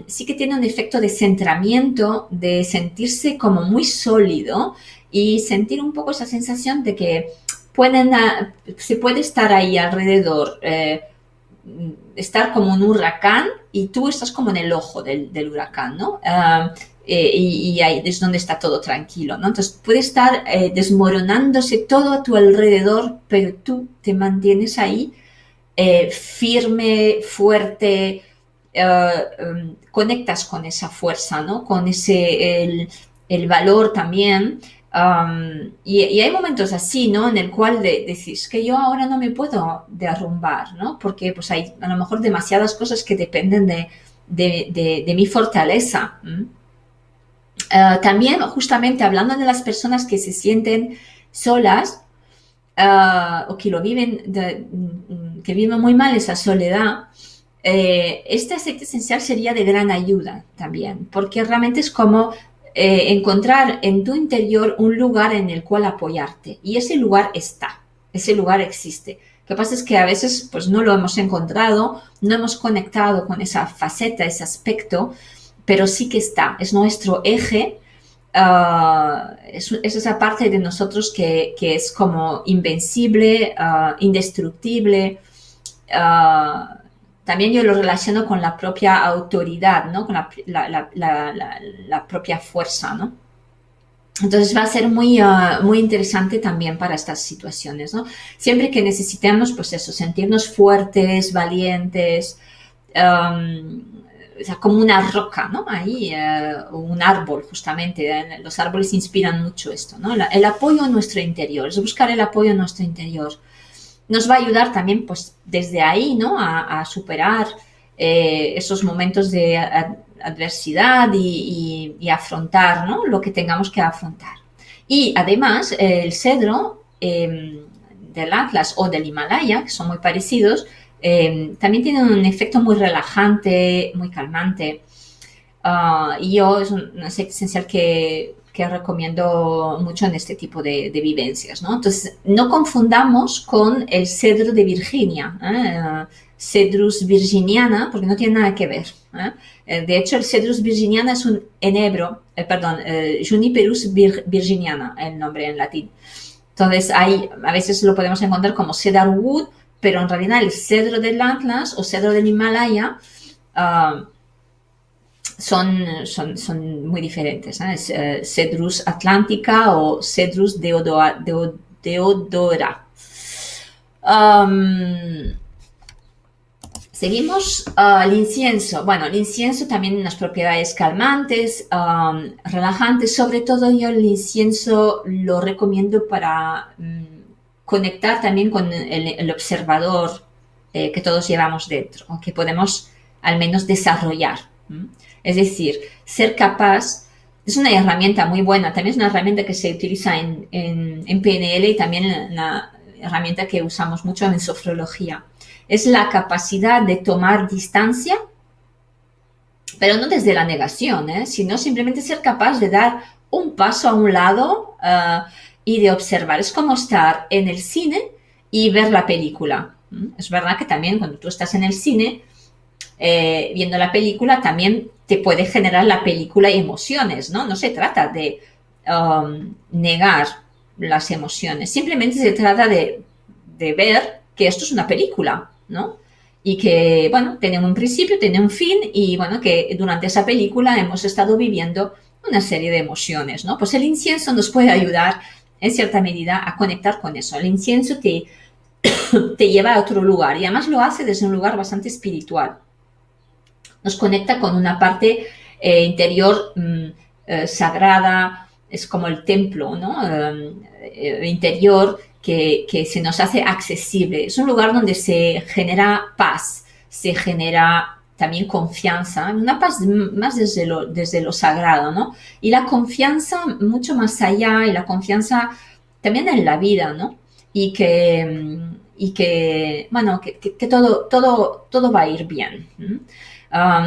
sí que tiene un efecto de centramiento, de sentirse como muy sólido y sentir un poco esa sensación de que se puede estar ahí alrededor, estar como un huracán y tú estás como en el ojo del huracán, ¿no? Y ahí es donde está todo tranquilo, ¿no? Entonces puede estar desmoronándose todo a tu alrededor, pero tú te mantienes ahí firme, fuerte, conectas con esa fuerza, ¿no? Con el valor también. Y hay momentos así, ¿no? En el cual decís que yo ahora no me puedo derrumbar, ¿no? Porque pues hay a lo mejor demasiadas cosas que dependen de mi fortaleza. También, justamente hablando de las personas que se sienten solas o que que viven muy mal esa soledad, este aceite esencial sería de gran ayuda también, porque realmente es como encontrar en tu interior un lugar en el cual apoyarte, y ese lugar existe. Lo que pasa es que a veces pues no lo hemos encontrado, no hemos conectado con esa faceta, ese aspecto, pero sí que está, es nuestro eje. Es esa parte de nosotros que es como invencible, indestructible. También yo lo relaciono con la propia autoridad, ¿no? Con la propia fuerza, ¿no? Entonces va a ser muy interesante también para estas situaciones, ¿no? Siempre que necesitemos, pues eso, sentirnos fuertes, valientes, o sea, como una roca, ¿no? Ahí, un árbol, justamente. Los árboles inspiran mucho esto, ¿no? El apoyo en nuestro interior, es buscar el apoyo en nuestro interior. Nos va a ayudar también, pues, desde ahí, ¿no? A superar esos momentos de adversidad y afrontar, ¿no? Lo que tengamos que afrontar. Y además, el cedro del Atlas o del Himalaya, que son muy parecidos, también tiene un efecto muy relajante, muy calmante. Y yo es un aceite esencial que recomiendo mucho en este tipo de vivencias, ¿no? Entonces, no confundamos con el cedro de Virginia, Cedrus virginiana, porque no tiene nada que ver. De hecho, el Cedrus virginiana es un enebro, perdón, Juniperus virginiana, el nombre en latín. Entonces, a veces lo podemos encontrar como cedar wood, pero en realidad el cedro del Atlas o cedro del Himalaya son muy diferentes. Es Cedrus atlantica o Cedrus deodora. Seguimos. El incienso. Bueno, el incienso también unas propiedades calmantes, relajantes. Sobre todo yo el incienso lo recomiendo para conectar también con el observador que todos llevamos dentro, o que podemos al menos desarrollar. Es decir, ser capaz, es una herramienta muy buena, también es una herramienta que se utiliza en PNL y también una herramienta que usamos mucho en sofrología. Es la capacidad de tomar distancia, pero no desde la negación, sino simplemente ser capaz de dar un paso a un lado y de observar. Es como estar en el cine y ver la película. Es verdad que también cuando tú estás en el cine viendo la película, también te puede generar la película emociones, ¿no? No se trata de negar las emociones, simplemente se trata de ver que esto es una película, ¿no? Y que, bueno, tiene un principio, tiene un fin y, bueno, que durante esa película hemos estado viviendo una serie de emociones, ¿no? Pues el incienso nos puede ayudar en cierta medida a conectar con eso. El incienso te lleva a otro lugar y además lo hace desde un lugar bastante espiritual. Nos conecta con una parte interior sagrada, es como el templo, ¿no? Interior que se nos hace accesible. Es un lugar donde se genera paz, se genera también confianza, una paz más desde lo sagrado, ¿no? Y la confianza mucho más allá, y la confianza también en la vida, ¿no? Y que bueno, que todo va a ir bien.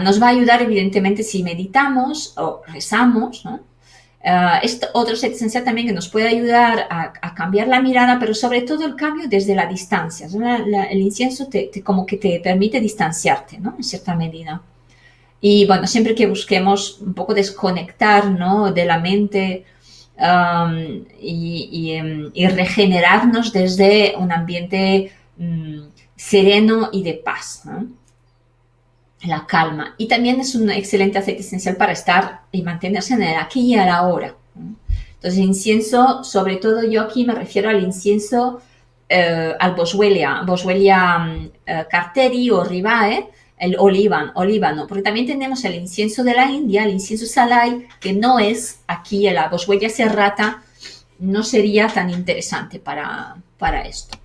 Nos va a ayudar, evidentemente, si meditamos o rezamos, ¿no? Otro set esencial también que nos puede ayudar a cambiar la mirada, pero sobre todo el cambio desde la distancia. El incienso como que te permite distanciarte, ¿no? En cierta medida. Y bueno, siempre que busquemos un poco desconectar, ¿no? De la mente y regenerarnos desde un ambiente sereno y de paz, ¿no? La calma. Y también es un excelente aceite esencial para estar y mantenerse en el aquí y a la hora. Entonces, incienso, sobre todo yo aquí me refiero al incienso, al Boswellia carteri o ribae, el olíbano, porque también tenemos el incienso de la India, el incienso salai, que no es aquí, la Boswellia serrata, no sería tan interesante para esto.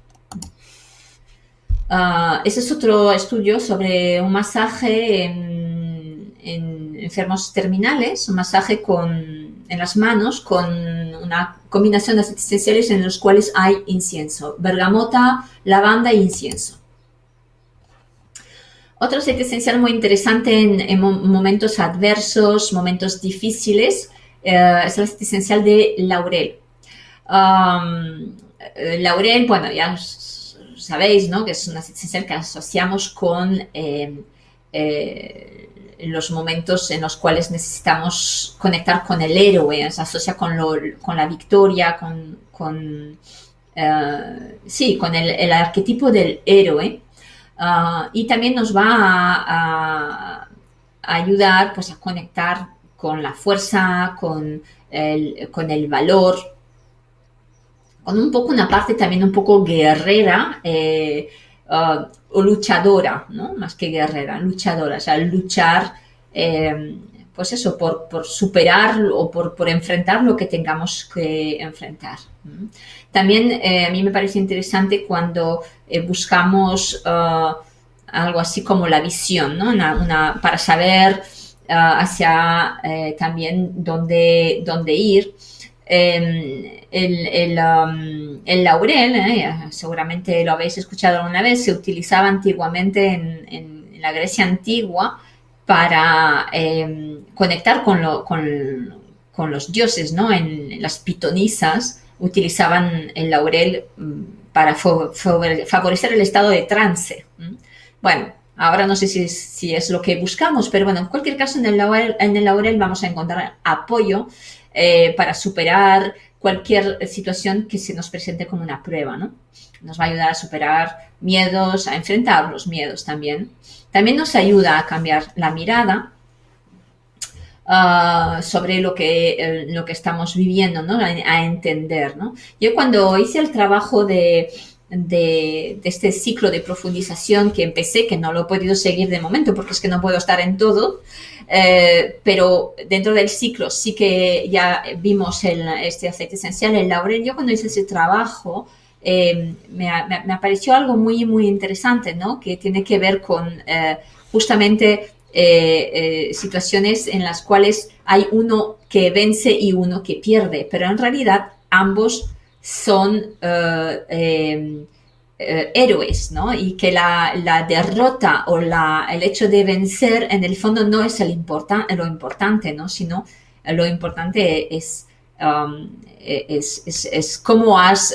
Ese es otro estudio sobre un masaje en enfermos terminales, un masaje en las manos con una combinación de aceites esenciales en los cuales hay incienso, bergamota, lavanda e incienso. Otro aceite esencial muy interesante en momentos adversos, momentos difíciles, es el aceite esencial de laurel. Laurel, bueno, ya sabéis, ¿no? Que es una aceite esencial que asociamos con los momentos en los cuales necesitamos conectar con el héroe, se asocia con la victoria, con el arquetipo del héroe. Y también nos va a ayudar, pues, a conectar con la fuerza, con con el valor, con un poco una parte también un poco guerrera o luchadora, ¿no? Más que guerrera, luchadora, o sea, luchar, pues eso, por superar o por enfrentar lo que tengamos que enfrentar. También a mí me parece interesante cuando buscamos algo así como la visión, ¿no? Para saber hacia también dónde ir. El laurel, seguramente lo habéis escuchado alguna vez, se utilizaba antiguamente en la Grecia antigua para conectar con los dioses, ¿no? En las pitonisas utilizaban el laurel para favorecer el estado de trance. Bueno, ahora no sé si es lo que buscamos, pero bueno, en cualquier caso en el laurel vamos a encontrar apoyo para superar cualquier situación que se nos presente como una prueba, ¿no? Nos va a ayudar a superar miedos, a enfrentar los miedos también. También nos ayuda a cambiar la mirada sobre lo que estamos viviendo, ¿no? A entender, ¿no? Yo cuando hice el trabajo de este ciclo de profundización que empecé, que no lo he podido seguir de momento porque es que no puedo estar en todo, pero dentro del ciclo sí que ya vimos este aceite esencial, el laurel. Yo cuando hice ese trabajo me apareció algo muy, muy interesante, ¿no? Que tiene que ver con justamente situaciones en las cuales hay uno que vence y uno que pierde, pero en realidad ambos son héroes, ¿no? Y que la derrota o el hecho de vencer en el fondo no es lo importante, ¿no? Sino lo importante es cómo has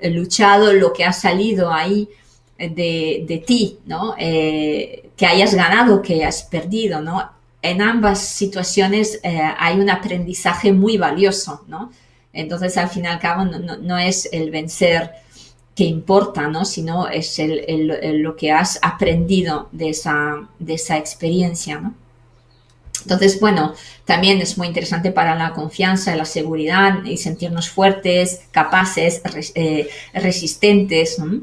luchado, lo que ha salido ahí de ti, ¿no? Que hayas ganado, que hayas perdido, ¿no? En ambas situaciones hay un aprendizaje muy valioso, ¿no? Entonces, al fin y al cabo, no es el vencer que importa, ¿no? Sino es lo que has aprendido de esa experiencia, ¿no? Entonces, bueno, también es muy interesante para la confianza, la seguridad y sentirnos fuertes, capaces, resistentes, ¿no?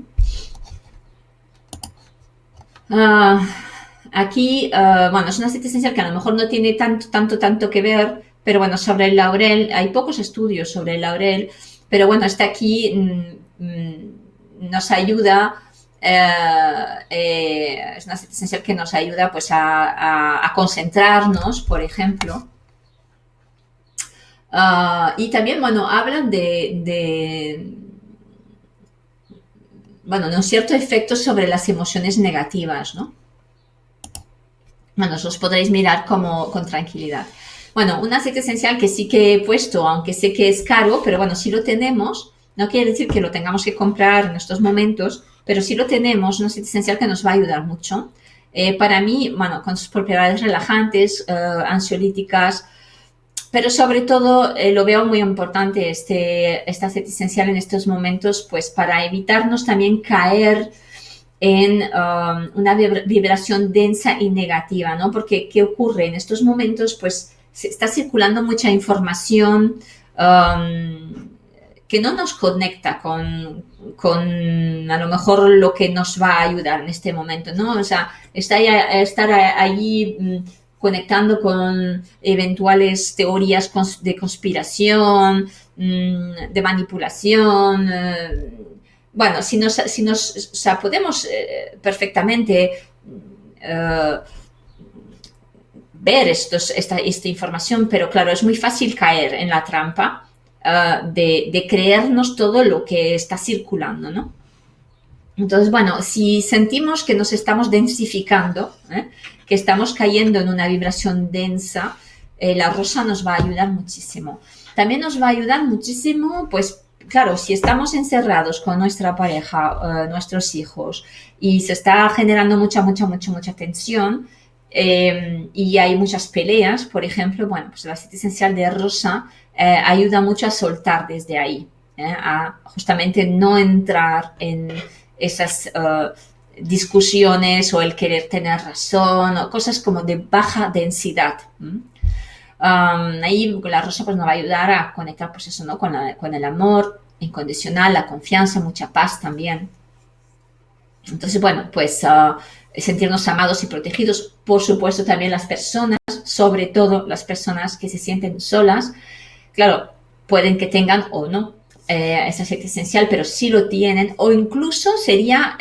Aquí, bueno, es una aceite esencial que a lo mejor no tiene tanto que ver, pero bueno, sobre el laurel, hay pocos estudios sobre el laurel, pero bueno, está aquí, nos ayuda, es una aceite esencial que nos ayuda pues a concentrarnos, por ejemplo. Y también, bueno, hablan bueno, de un cierto efecto sobre las emociones negativas, ¿no? Bueno, os podréis mirar con tranquilidad. Bueno, un aceite esencial que sí que he puesto, aunque sé que es caro, pero bueno, si lo tenemos, no quiere decir que lo tengamos que comprar en estos momentos, pero si lo tenemos, un aceite esencial que nos va a ayudar mucho. Para mí, bueno, con sus propiedades relajantes, ansiolíticas, pero sobre todo lo veo muy importante este aceite esencial en estos momentos, pues para evitarnos también caer en una vibración densa y negativa, ¿no? Porque ¿qué ocurre? En estos momentos, pues, se está circulando mucha información que no nos conecta con a lo mejor lo que nos va a ayudar en este momento, ¿no? O sea, estar allí conectando con eventuales teorías de conspiración, de manipulación, bueno, o sea, podemos perfectamente ver esta información, pero claro, es muy fácil caer en la trampa de creernos todo lo que está circulando, ¿no? Entonces, bueno, si sentimos que nos estamos densificando, que estamos cayendo en una vibración densa, la rosa nos va a ayudar muchísimo. También nos va a ayudar muchísimo, pues, claro, si estamos encerrados con nuestra pareja, nuestros hijos, y se está generando mucha tensión, y hay muchas peleas, por ejemplo, bueno, pues el aceite esencial de rosa ayuda mucho a soltar desde ahí, a justamente no entrar en esas discusiones o el querer tener razón o cosas como de baja densidad. Ahí la rosa pues nos va a ayudar a conectar pues eso, ¿no? Con el amor incondicional, la confianza, mucha paz también. Entonces, bueno, pues sentirnos amados y protegidos. Por supuesto, también las personas, sobre todo las personas que se sienten solas, claro, pueden que tengan o no ese aceite esencial, pero si lo tienen, o incluso sería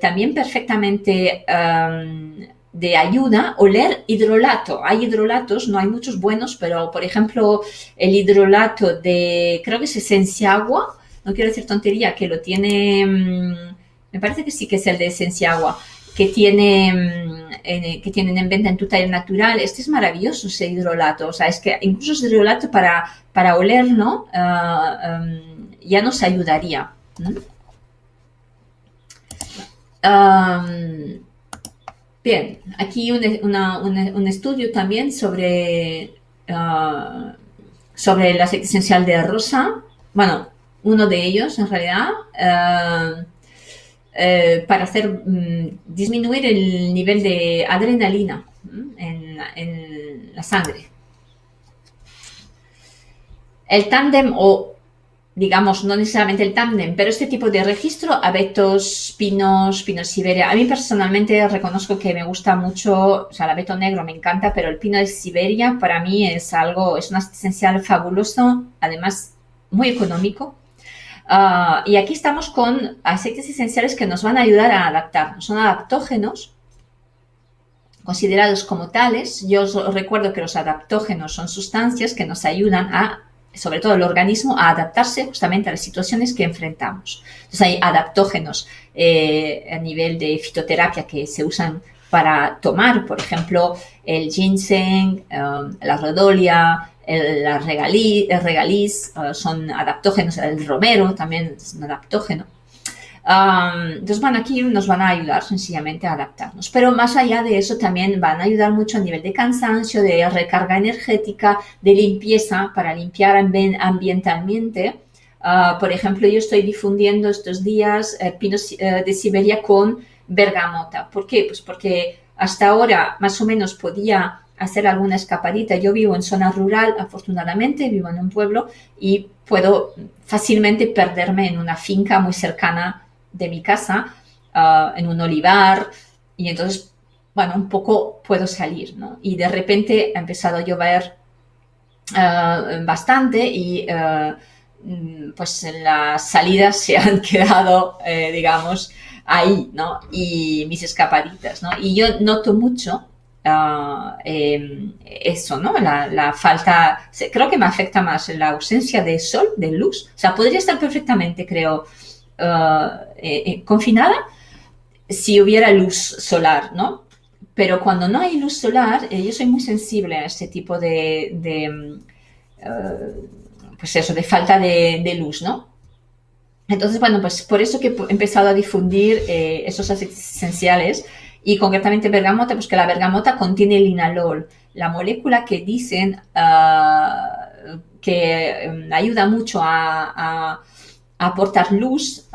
también perfectamente de ayuda oler hidrolato. Hay hidrolatos, no hay muchos buenos, pero por ejemplo el hidrolato de, creo que es Esencia Agua, no quiero decir tontería, que lo tiene, me parece que sí que es el de Esencia Agua, que tienen en venta en tu taller natural. Este es maravilloso, ese hidrolato. O sea, es que incluso ese hidrolato para oler, ¿no? Ya nos ayudaría. Bien, aquí un estudio también sobre el aceite esencial de rosa. Bueno, uno de ellos en realidad. Para hacer disminuir el nivel de adrenalina en la sangre. El tándem, o digamos, no necesariamente el tándem, pero este tipo de registro, abetos, pinos siberia. A mí personalmente reconozco que me gusta mucho, o sea, el abeto negro me encanta, pero el pino de Siberia para mí es un esencial fabuloso, además muy económico. Y aquí estamos con aceites esenciales que nos van a ayudar a adaptarnos. Son adaptógenos, considerados como tales. Yo os recuerdo que los adaptógenos son sustancias que nos ayudan sobre todo el organismo, a adaptarse justamente a las situaciones que enfrentamos. Entonces hay adaptógenos a nivel de fitoterapia que se usan para tomar, por ejemplo, el ginseng, la rhodolia, el regaliz, son adaptógenos, el romero también es un adaptógeno. Entonces, bueno, aquí nos van a ayudar sencillamente a adaptarnos. Pero más allá de eso, también van a ayudar mucho a nivel de cansancio, de recarga energética, de limpieza, para limpiar ambientalmente. Por ejemplo, yo estoy difundiendo estos días pinos de Siberia con bergamota. ¿Por qué? Pues porque hasta ahora más o menos podía hacer alguna escapadita. Yo vivo en zona rural, afortunadamente, vivo en un pueblo y puedo fácilmente perderme en una finca muy cercana de mi casa, en un olivar, y entonces, bueno, un poco puedo salir, ¿no? Y de repente ha empezado a llover bastante y pues las salidas se han quedado, digamos, ahí, ¿no? Y mis escapaditas, ¿no? Y yo noto mucho eso, ¿no? La falta, creo que me afecta más la ausencia de sol, de luz. O sea, podría estar perfectamente, creo, confinada si hubiera luz solar, ¿no? Pero cuando no hay luz solar, yo soy muy sensible a este tipo pues eso, de falta de luz, ¿no? Entonces, bueno, pues por eso que he empezado a difundir esos aceites esenciales y concretamente bergamota, pues que la bergamota contiene linalol, la molécula que dicen que ayuda mucho a aportar luz.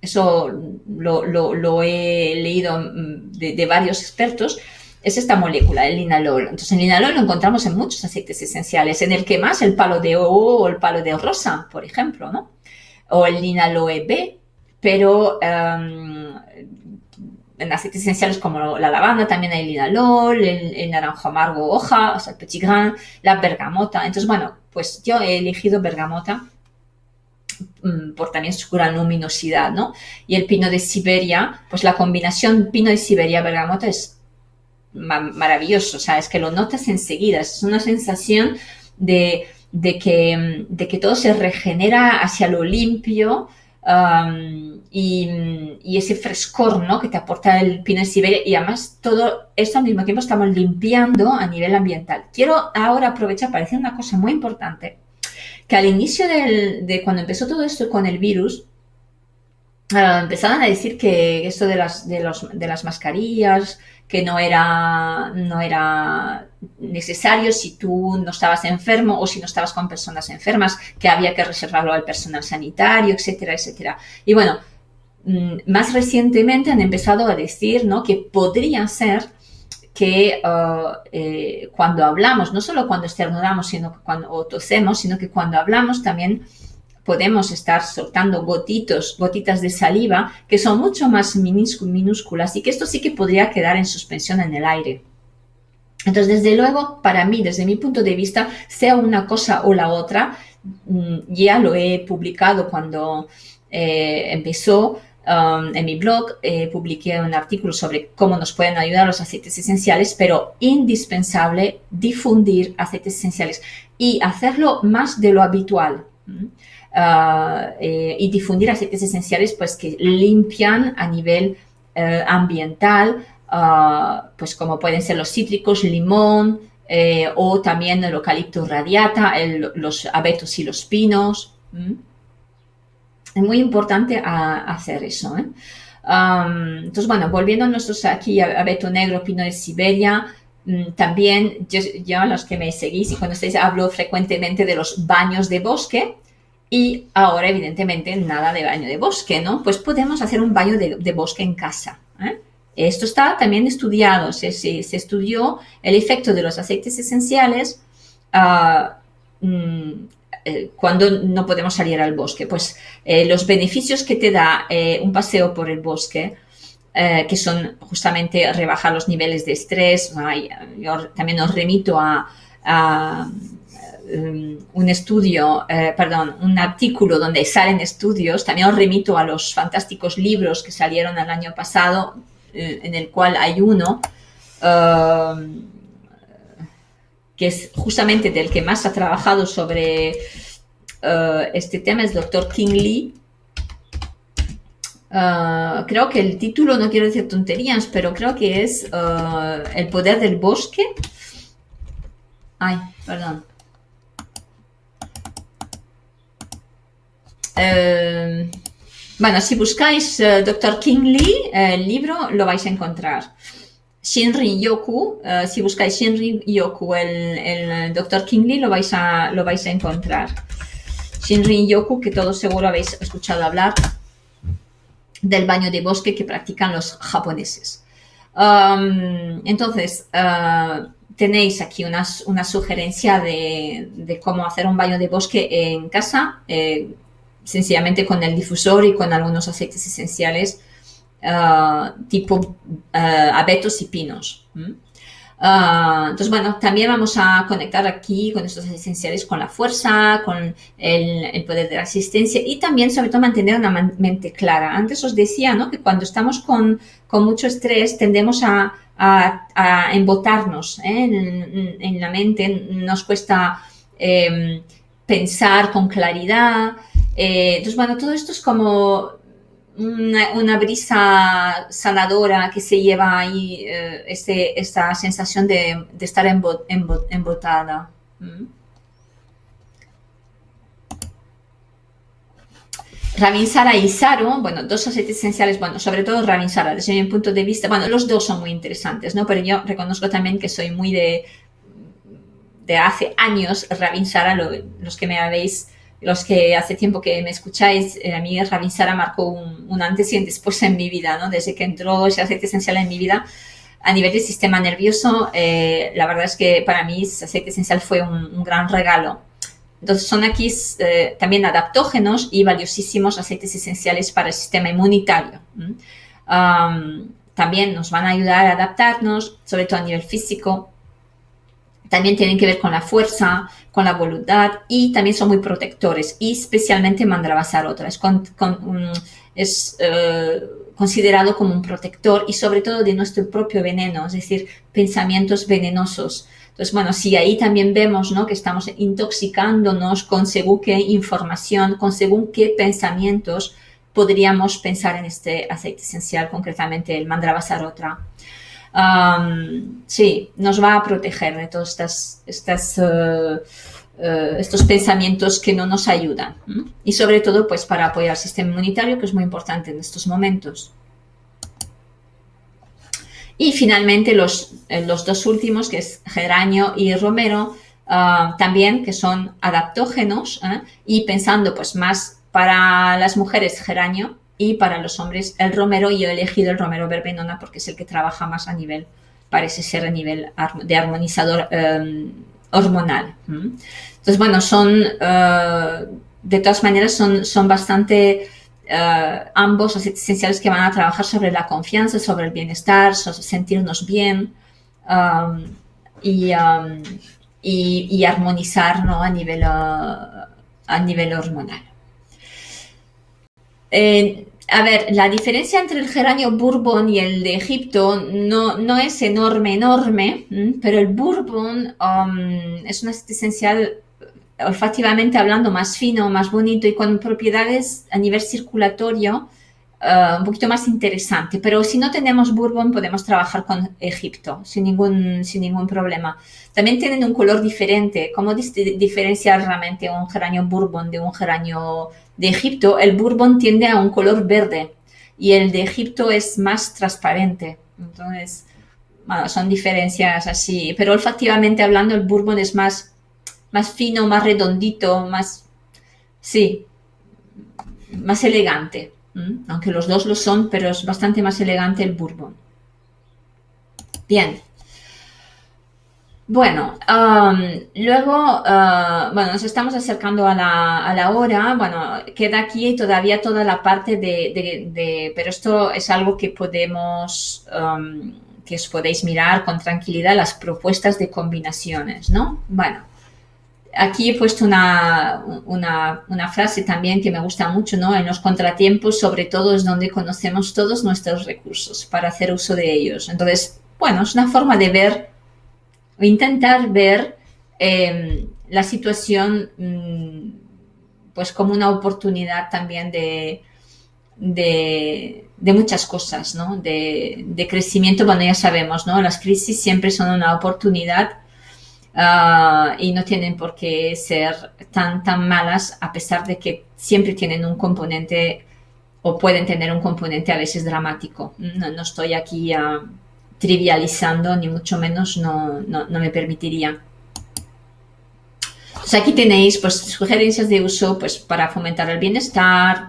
Eso lo he leído de varios expertos. Es esta molécula, el linalol. Entonces, el linalol lo encontramos en muchos aceites esenciales, en el que más el palo de oro o el palo de rosa, por ejemplo, ¿no? O el linaloe B, pero en aceites esenciales como la lavanda también hay linalol, el naranjo amargo hoja, o sea, el petit grain, la bergamota. Entonces, bueno, pues yo he elegido bergamota por también su gran luminosidad, ¿no? Y el pino de Siberia, pues la combinación pino de Siberia-bergamota es maravilloso, o sea, es que lo notas enseguida, es una sensación de que todo se regenera hacia lo limpio, y ese frescor, ¿no?, que te aporta el pino de Siberia, y además todo esto al mismo tiempo estamos limpiando a nivel ambiental. Quiero ahora aprovechar para decir una cosa muy importante, que al inicio de cuando empezó todo esto con el virus, empezaban a decir que esto de las mascarillas, que no era necesario si tú no estabas enfermo o si no estabas con personas enfermas, que había que reservarlo al personal sanitario, etcétera, etcétera. Y bueno, más recientemente han empezado a decir, ¿no?, que podría ser que cuando hablamos, no solo cuando estornudamos o tosemos, sino que cuando hablamos también podemos estar soltando gotitas de saliva que son mucho más minúsculas y que esto sí que podría quedar en suspensión en el aire. Entonces, desde luego, para mí, desde mi punto de vista, sea una cosa o la otra, ya lo he publicado cuando empezó. En mi blog publiqué un artículo sobre cómo nos pueden ayudar los aceites esenciales, pero indispensable difundir aceites esenciales y hacerlo más de lo habitual. Y difundir aceites esenciales pues, que limpian a nivel ambiental, pues como pueden ser los cítricos, limón, o también el eucalipto radiata, los abetos y los pinos. Es muy importante hacer eso. Entonces, bueno, volviendo a nosotros aquí, abeto negro, pino de Siberia, también yo, los que me seguís y conocéis, hablo frecuentemente de los baños de bosque y ahora, evidentemente, nada de baño de bosque, ¿no? Pues podemos hacer un baño de bosque en casa. Esto está también estudiado, se estudió el efecto de los aceites esenciales cuando no podemos salir al bosque. Pues los beneficios que te da un paseo por el bosque, que son justamente rebajar los niveles de estrés. Yo también os remito a un estudio, un artículo donde salen estudios. También os remito a los fantásticos libros que salieron el año pasado, en el cual hay uno que es justamente del que más ha trabajado sobre este tema, es Dr. King Lee. Creo que el título, no quiero decir tonterías, pero creo que es El poder del bosque. Ay, perdón. Bueno, si buscáis Dr. King Lee, el libro, lo vais a encontrar. Shinrin-yoku, si buscáis Shinrin-yoku, el Dr. King Lee, lo vais a encontrar. Shinrin-yoku, que todos seguro habéis escuchado hablar del baño de bosque que practican los japoneses. Entonces, tenéis aquí una sugerencia de cómo hacer un baño de bosque en casa, sencillamente con el difusor y con algunos aceites esenciales tipo abetos y pinos. Entonces, bueno, también vamos a conectar aquí con estos aceites esenciales con la fuerza, con el poder de la resistencia y también, sobre todo, mantener una mente clara. Antes os decía, ¿no?, que cuando estamos con mucho estrés tendemos a embotarnos en la mente, nos cuesta pensar con claridad. Entonces, bueno, todo esto es como una brisa sanadora que se lleva ahí esta sensación de estar embotada. Ravinsara y Saro, bueno, dos aceites esenciales, bueno, sobre todo Ravinsara, desde mi punto de vista, bueno, los dos son muy interesantes, ¿no? Pero yo reconozco también que soy muy de hace años Ravinsara, los que me habéis, los que hace tiempo que me escucháis, a mí Ravinsara marcó un antes y un después en mi vida, ¿no? Desde que entró ese aceite esencial en mi vida, a nivel del sistema nervioso, la verdad es que para mí ese aceite esencial fue un gran regalo. Entonces son aquí también adaptógenos y valiosísimos aceites esenciales para el sistema inmunitario. También nos van a ayudar a adaptarnos, sobre todo a nivel físico. También tienen que ver con la fuerza, con la voluntad y también son muy protectores, y especialmente Mandravasarota. Es considerado como un protector y sobre todo de nuestro propio veneno, es decir, pensamientos venenosos. Entonces, bueno, si ahí también vemos, ¿no?, que estamos intoxicándonos con según qué información, con según qué pensamientos, podríamos pensar en este aceite esencial, concretamente el Mandravasarota. Sí, nos va a proteger de todos estos pensamientos que no nos ayudan. Y sobre todo, pues, para apoyar el sistema inmunitario, que es muy importante en estos momentos. Y finalmente los dos últimos, que es geranio y romero, también que son adaptógenos, y pensando pues más para las mujeres geranio y para los hombres el romero, y yo he elegido el romero verbenona porque es el que trabaja más a nivel parece ser a nivel de armonizador hormonal. Entonces, bueno, de todas maneras, son bastante ambos aceites esenciales que van a trabajar sobre la confianza, sobre el bienestar, sobre sentirnos bien y armonizar, ¿no? a nivel hormonal. A ver, la diferencia entre el geranio bourbon y el de Egipto no es enorme, pero el bourbon es un aceite esencial olfativamente hablando más fino, más bonito y con propiedades a nivel circulatorio un poquito más interesante. Pero si no tenemos bourbon podemos trabajar con Egipto sin ningún problema. También tienen un color diferente. ¿Cómo diferenciar realmente un geranio bourbon de un geranio de Egipto? El bourbon tiende a un color verde y el de Egipto es más transparente. Entonces, bueno, son diferencias así. Pero olfativamente hablando, el bourbon es más fino, más redondito, más elegante. Aunque los dos lo son, pero es bastante más elegante el bourbon. Bien. Bueno, luego, bueno, nos estamos acercando a la hora. Bueno, queda aquí todavía toda la parte pero esto es algo que que os podéis mirar con tranquilidad, las propuestas de combinaciones, ¿no? Bueno, aquí he puesto una frase también que me gusta mucho, ¿no? En los contratiempos, sobre todo, es donde conocemos todos nuestros recursos para hacer uso de ellos. Entonces, bueno, es una forma de ver, intentar ver la situación pues como una oportunidad también de muchas cosas, ¿no? De crecimiento. Bueno, ya sabemos, ¿no? Las crisis siempre son una oportunidad. Y no tienen por qué ser tan malas, a pesar de que siempre tienen un componente o pueden tener un componente a veces dramático. No estoy aquí trivializando, ni mucho menos, no me permitiría. Entonces aquí tenéis pues sugerencias de uso pues para fomentar el bienestar,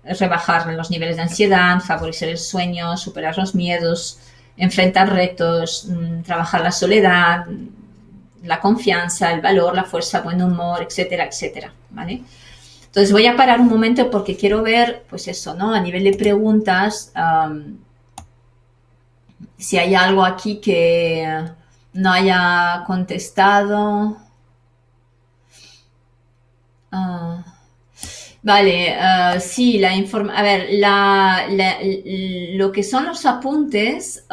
rebajar los niveles de ansiedad, favorecer el sueño, superar los miedos, enfrentar retos, trabajar la soledad, la confianza, el valor, la fuerza, buen humor, etcétera, etcétera, ¿vale? Entonces voy a parar un momento porque quiero ver, pues eso, ¿no? A nivel de preguntas, si hay algo aquí que no haya contestado. Vale, sí, a ver, lo que son los apuntes,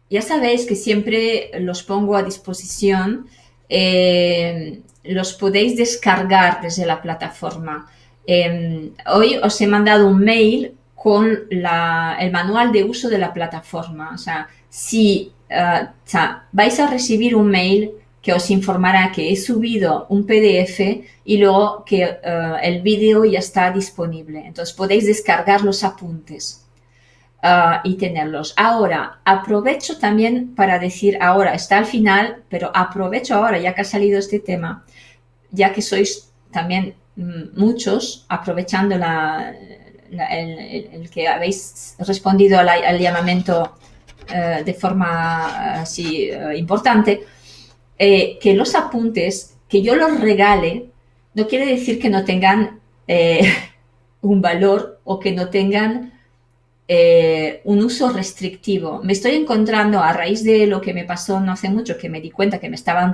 ya sabéis que siempre los pongo a disposición, los podéis descargar desde la plataforma. Hoy os he mandado un mail con el manual de uso de la plataforma. O sea, vais a recibir un mail que os informará que he subido un PDF y luego que el vídeo ya está disponible. Entonces podéis descargar los apuntes. Y tenerlos. Ahora, aprovecho también para decir, ahora está al final, pero aprovecho ahora, ya que ha salido este tema, ya que sois también muchos, aprovechando el que habéis respondido al llamamiento de forma así importante, que los apuntes, que yo los regale, no quiere decir que no tengan un valor o que no tengan un uso restrictivo. Me estoy encontrando, a raíz de lo que me pasó no hace mucho, que me di cuenta que me estaban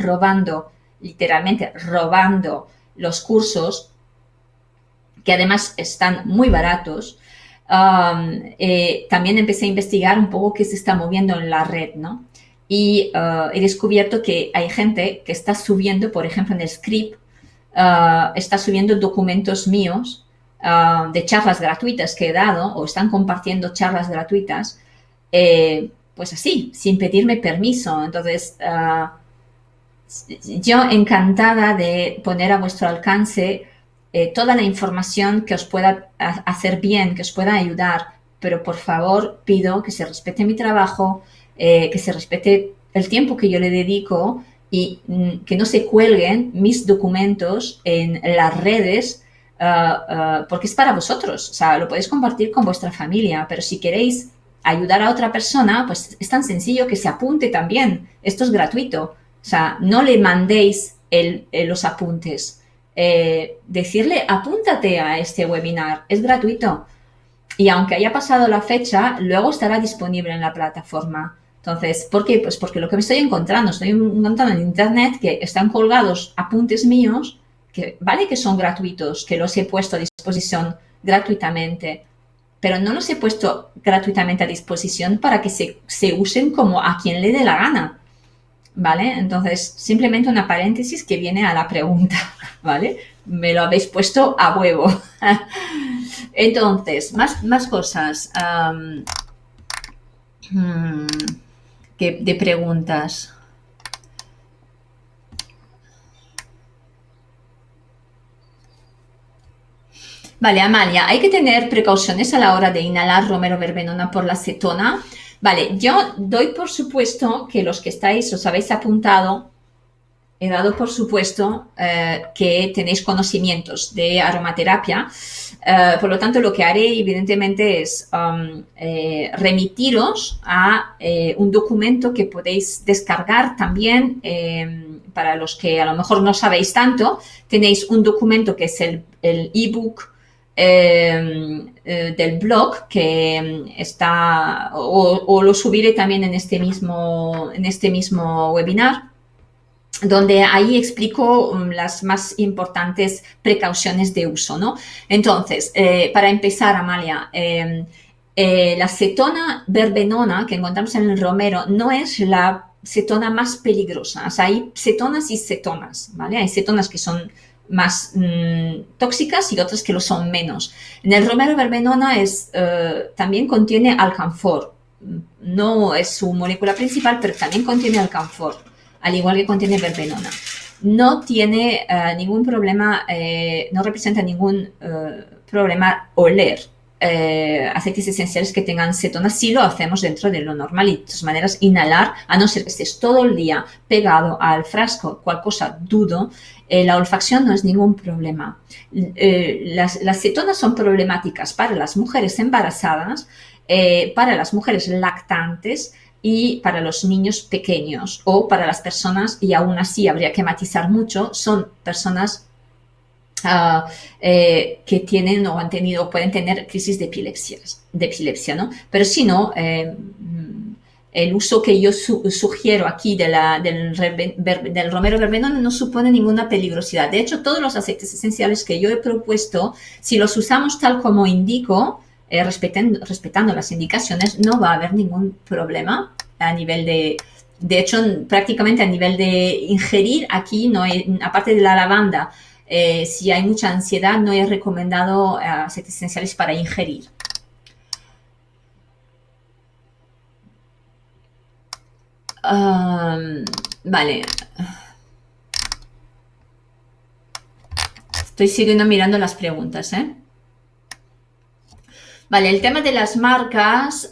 literalmente robando los cursos, que además están muy baratos. También empecé a investigar un poco qué se está moviendo en la red, ¿no? Y he descubierto que hay gente que está subiendo, por ejemplo, en el Script, está subiendo documentos míos de charlas gratuitas que he dado, o están compartiendo charlas gratuitas, pues así, sin pedirme permiso. Entonces, yo encantada de poner a vuestro alcance toda la información que os pueda hacer bien, que os pueda ayudar, pero por favor pido que se respete mi trabajo, que se respete el tiempo que yo le dedico y que no se cuelguen mis documentos en las redes, porque es para vosotros. O sea, lo podéis compartir con vuestra familia, pero si queréis ayudar a otra persona, pues es tan sencillo que se apunte también. Esto es gratuito. O sea, no le mandéis los apuntes. Decirle, apúntate a este webinar, es gratuito. Y aunque haya pasado la fecha, luego estará disponible en la plataforma. Entonces, ¿por qué? Pues porque lo que me estoy encontrando en internet que están colgados apuntes míos, que vale que son gratuitos, que los he puesto a disposición gratuitamente, pero no los he puesto gratuitamente a disposición para que se usen como a quien le dé la gana, ¿vale? Entonces, simplemente una paréntesis que viene a la pregunta, ¿vale? Me lo habéis puesto a huevo. Entonces, más cosas de preguntas. Vale, Amalia, hay que tener precauciones a la hora de inhalar romero verbenona por la acetona. Vale, yo doy por supuesto que los que os habéis apuntado, he dado por supuesto que tenéis conocimientos de aromaterapia. Por lo tanto, lo que haré evidentemente es remitiros a un documento que podéis descargar también. Para los que a lo mejor no sabéis tanto, tenéis un documento que es el ebook del blog que está, o lo subiré también en este mismo webinar, donde ahí explico las más importantes precauciones de uso, ¿no? Entonces, para empezar, Amalia, la cetona verbenona que encontramos en el romero no es la cetona más peligrosa. O sea, hay cetonas y cetonas, ¿vale? Hay cetonas que son más tóxicas y otras que lo son menos. En el romero verbenona también contiene alcanfor. No es su molécula principal, pero también contiene alcanfor, al igual que contiene verbenona. No tiene ningún problema, no representa ningún problema oler aceites esenciales que tengan cetonas, si lo hacemos dentro de lo normal. Y de todas maneras, inhalar, a no ser que estés todo el día pegado al frasco, cual cosa dudo, la olfacción no es ningún problema. Las cetonas son problemáticas para las mujeres embarazadas, para las mujeres lactantes y para los niños pequeños, o para las personas, y aún así habría que matizar mucho, son personas que tienen o han tenido o pueden tener crisis de epilepsia, ¿no? Pero si no, el uso que yo sugiero aquí del romero verbenona no supone ninguna peligrosidad. De hecho, todos los aceites esenciales que yo he propuesto, si los usamos tal como indico, respetando las indicaciones, no va a haber ningún problema a nivel de hecho, prácticamente a nivel de ingerir, aquí no hay, aparte de la lavanda, si hay mucha ansiedad, no he recomendado aceites esenciales para ingerir. Vale. Estoy siguiendo mirando las preguntas, ¿eh? Vale, el tema de las marcas,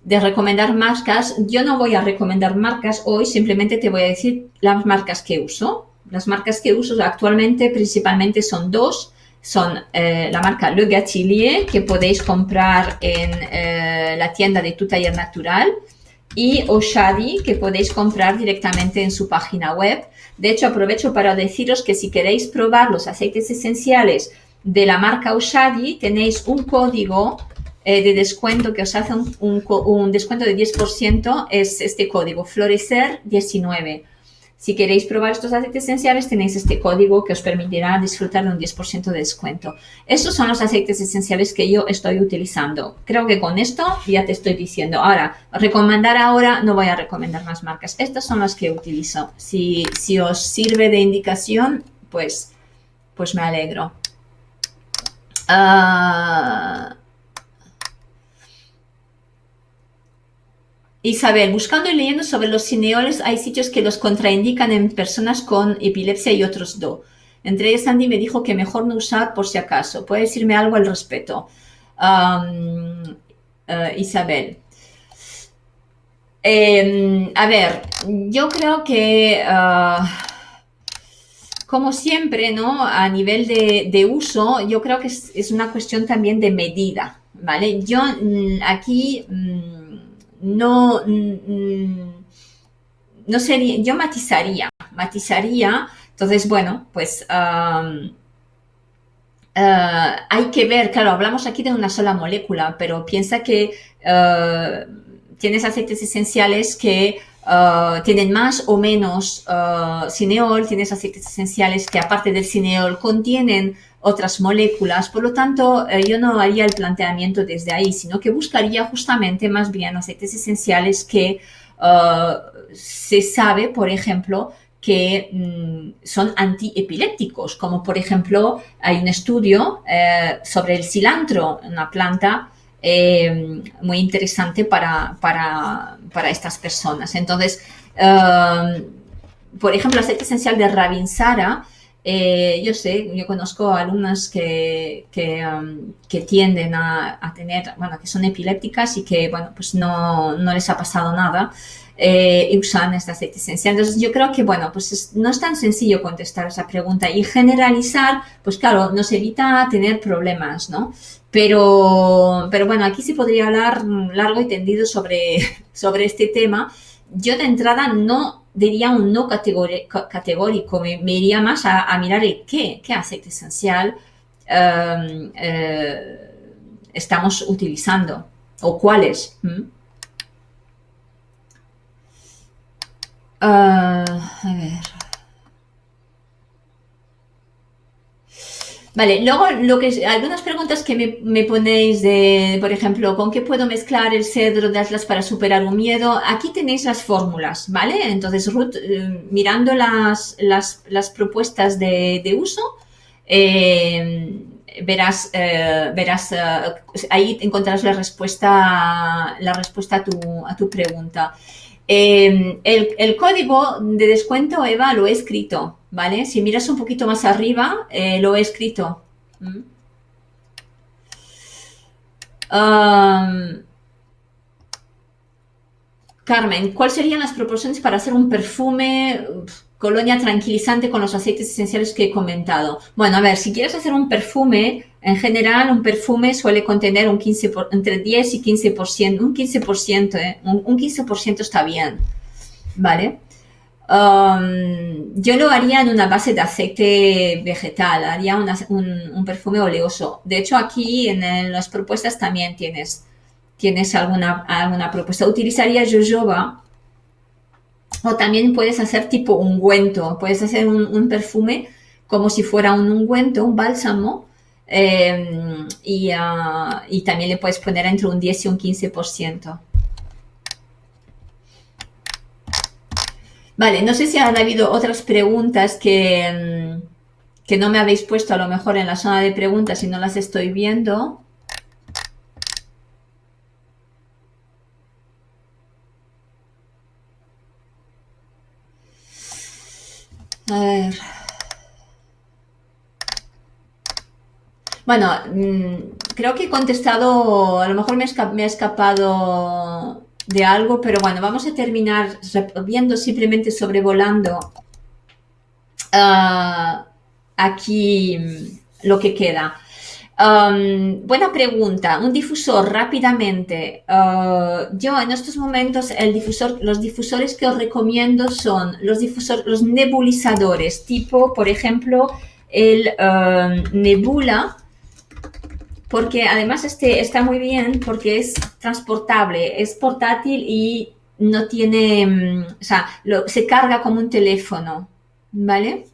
de recomendar marcas, yo no voy a recomendar marcas hoy, simplemente te voy a decir las marcas que uso. Las marcas que uso actualmente principalmente son dos. Son la marca Le Gatelier, que podéis comprar en la tienda de Tu Taller Natural, y Oshadi, que podéis comprar directamente en su página web. De hecho, aprovecho para deciros que si queréis probar los aceites esenciales de la marca Oshadi, tenéis un código de descuento que os hace un descuento de 10%, es este código, Florecer19. Si queréis probar estos aceites esenciales, tenéis este código que os permitirá disfrutar de un 10% de descuento. Estos son los aceites esenciales que yo estoy utilizando. Creo que con esto ya te estoy diciendo. Ahora, recomendar ahora, no voy a recomendar más marcas. Estas son las que utilizo. Si os sirve de indicación, pues me alegro. Isabel, buscando y leyendo sobre los cineoles, hay sitios que los contraindican en personas con epilepsia y otros no. Entre ellos, Andy me dijo que mejor no usar por si acaso. ¿Puedes decirme algo al respecto? Isabel. A ver, yo creo que, como siempre, ¿no? A nivel de uso, yo creo que es una cuestión también de medida. ¿vale? Yo aquí no, no sería, yo matizaría, entonces, bueno, pues hay que ver, claro, hablamos aquí de una sola molécula, pero piensa que tienes aceites esenciales que tienen más o menos cineol, tienes aceites esenciales que aparte del cineol contienen otras moléculas, por lo tanto yo no haría el planteamiento desde ahí, sino que buscaría justamente más bien aceites esenciales que se sabe, por ejemplo, que son antiepilépticos, como por ejemplo hay un estudio sobre el cilantro, una planta muy interesante para estas personas. Entonces, por ejemplo, el aceite esencial de Ravinsara, yo conozco alumnas que tienden a tener, bueno, que son epilépticas y que, bueno, pues no les ha pasado nada. Y usan este aceite esencial. Entonces yo creo que, bueno, pues no es tan sencillo contestar esa pregunta y generalizar, pues claro, nos evita tener problemas, ¿no? Pero bueno, aquí se podría hablar largo y tendido sobre este tema. Yo de entrada no diría un no categórico, me iría más a mirar qué aceite esencial estamos utilizando o cuáles. A ver. Vale, luego algunas preguntas que me ponéis de, por ejemplo, ¿con qué puedo mezclar el cedro de Atlas para superar un miedo? Aquí tenéis las fórmulas, ¿vale? Entonces, Ruth, mirando las propuestas de uso, verás, ahí encontrarás la respuesta a tu pregunta. El código de descuento, Eva, lo he escrito, ¿vale? Si miras un poquito más arriba, lo he escrito. Carmen, ¿cuáles serían las proporciones para hacer un perfume colonia tranquilizante con los aceites esenciales que he comentado? Bueno, a ver, si quieres hacer un perfume, en general un perfume suele contener entre 10 y 15%, un 15%, un 15% está bien, ¿vale? Yo lo haría en una base de aceite vegetal, haría un perfume oleoso. De hecho, aquí en las propuestas también tienes alguna propuesta. Utilizaría jojoba o también puedes hacer tipo ungüento. Puedes hacer un perfume como si fuera un ungüento, un bálsamo, y también le puedes poner entre un 10 y un 15%. Vale, no sé si han habido otras preguntas que no me habéis puesto a lo mejor en la zona de preguntas y no las estoy viendo. A ver. Bueno, creo que he contestado, a lo mejor me he escapado de algo, pero bueno, vamos a terminar viendo simplemente sobrevolando aquí lo que queda. Buena pregunta. Un difusor rápidamente. Yo en estos momentos los difusores que os recomiendo son los nebulizadores, tipo, por ejemplo, el Nebula, porque además está muy bien porque es transportable, es portátil y no tiene, o sea, se carga como un teléfono, ¿vale?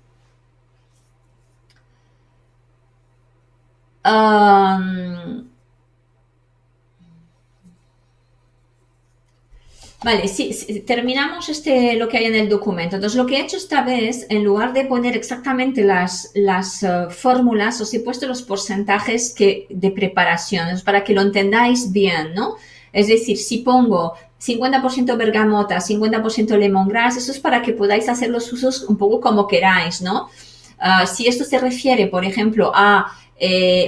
Vale, sí, terminamos lo que hay en el documento. Entonces, lo que he hecho esta vez, en lugar de poner exactamente las fórmulas, os he puesto los porcentajes de preparación, para que lo entendáis bien, ¿no? Es decir, si pongo 50% bergamota, 50% lemongrass, eso es para que podáis hacer los usos un poco como queráis, ¿no? Si esto se refiere, por ejemplo, a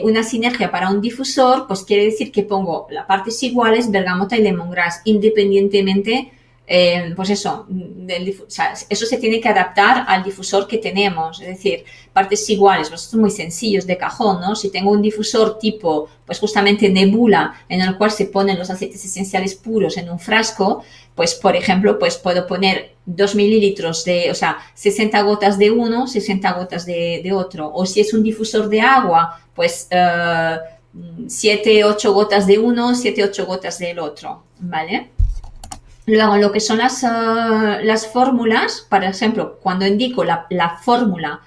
una sinergia para un difusor, pues quiere decir que pongo las partes iguales, bergamota y lemongrass, independientemente pues eso, o sea, eso se tiene que adaptar al difusor que tenemos, es decir, partes iguales, pues esto es muy sencillo, es de cajón, ¿no? Si tengo un difusor tipo, pues justamente nebula, en el cual se ponen los aceites esenciales puros en un frasco, pues por ejemplo, pues puedo poner 2 mililitros de, o sea, 60 gotas de uno, 60 gotas de otro, o si es un difusor de agua, pues 7, 8 gotas de uno, 7, 8 gotas del otro, ¿vale? Luego, lo que son las fórmulas, por ejemplo, cuando indico la fórmula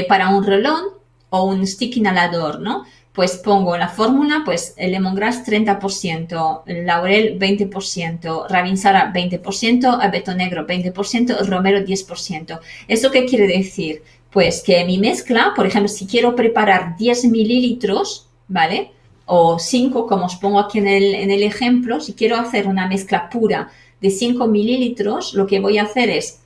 para un rolón o un stick inhalador, ¿no? Pues pongo la fórmula, pues el lemongrass 30%, el laurel 20%, rabinsara 20%, abeto negro 20%, romero 10%. ¿Eso qué quiere decir? Pues que mi mezcla, por ejemplo, si quiero preparar 10 mililitros, ¿vale? O 5, como os pongo aquí en el ejemplo, si quiero hacer una mezcla pura de 5 mililitros, lo que voy a hacer es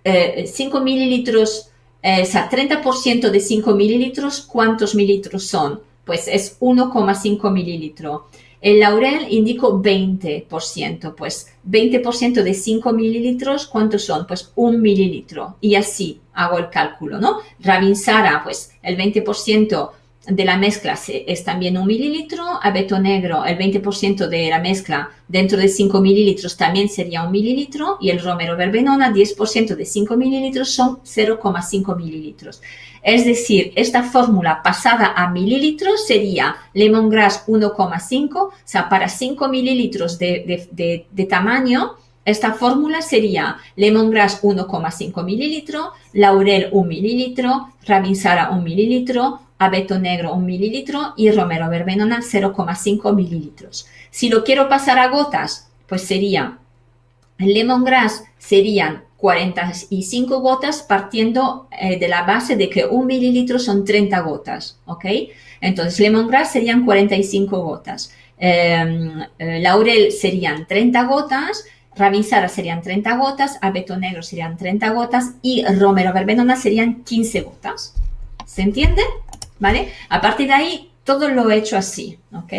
5 mililitros, o sea, 30% de 5 mililitros, ¿cuántos mililitros son? Pues es 1,5 mililitros. El laurel indico 20%, pues 20% de 5 mililitros, ¿cuántos son? Pues 1 mililitro. Y así hago el cálculo, ¿no? Rabinsara, pues el 20% de la mezcla es también 1 mililitro, abeto negro, el 20% de la mezcla dentro de 5 mililitros también sería 1 mililitro y el romero verbenona, 10% de 5 mililitros son 0,5 mililitros. Es decir, esta fórmula pasada a mililitros sería lemongrass 1,5, o sea, para 5 mililitros de tamaño, esta fórmula sería lemongrass 1,5 mililitro, laurel 1 mililitro, rabinsara 1 mililitro, abeto negro 1 mililitro y romero verbenona 0,5 mililitros. Si lo quiero pasar a gotas, pues sería el lemongrass serían 45 gotas partiendo de la base de que 1 mililitro son 30 gotas, ¿ok? Entonces, lemongrass serían 45 gotas, laurel serían 30 gotas, rabinsara serían 30 gotas, abeto negro serían 30 gotas y romero verbenona serían 15 gotas. ¿Se entiende? ¿Vale? A partir de ahí, todo lo he hecho así, ¿ok?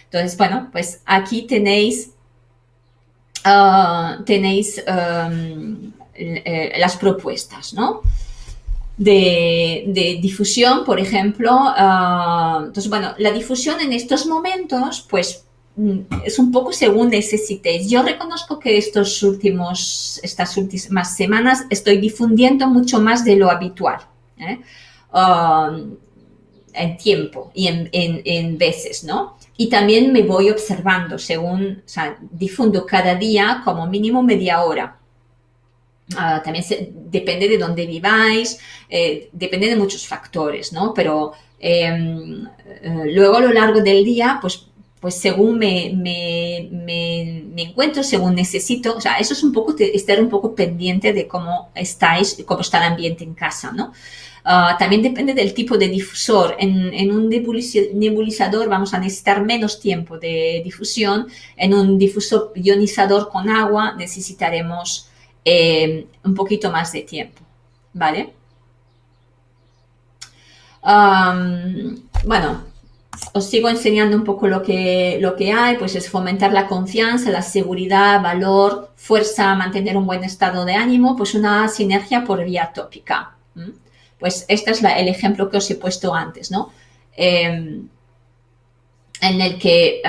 Entonces, bueno, pues aquí tenéis las propuestas, ¿no? De difusión, por ejemplo. Entonces, bueno, la difusión en estos momentos, pues, es un poco según necesitéis. Yo reconozco que estas últimas semanas estoy difundiendo mucho más de lo habitual, ¿eh? En tiempo y en veces, ¿no? Y también me voy observando según, o sea, difundo cada día como mínimo media hora. También depende de dónde viváis, depende de muchos factores, ¿no? Pero luego a lo largo del día, pues según me encuentro, según necesito, o sea, eso es un poco estar un poco pendiente de cómo estáis, cómo está el ambiente en casa, ¿no? También depende del tipo de difusor. En un nebulizador vamos a necesitar menos tiempo de difusión. En un difusor ionizador con agua necesitaremos un poquito más de tiempo, ¿vale? Bueno, os sigo enseñando un poco lo que hay, pues es fomentar la confianza, la seguridad, valor, fuerza, mantener un buen estado de ánimo, pues una sinergia por vía tópica. Pues este es el ejemplo que os he puesto antes, ¿no? En el que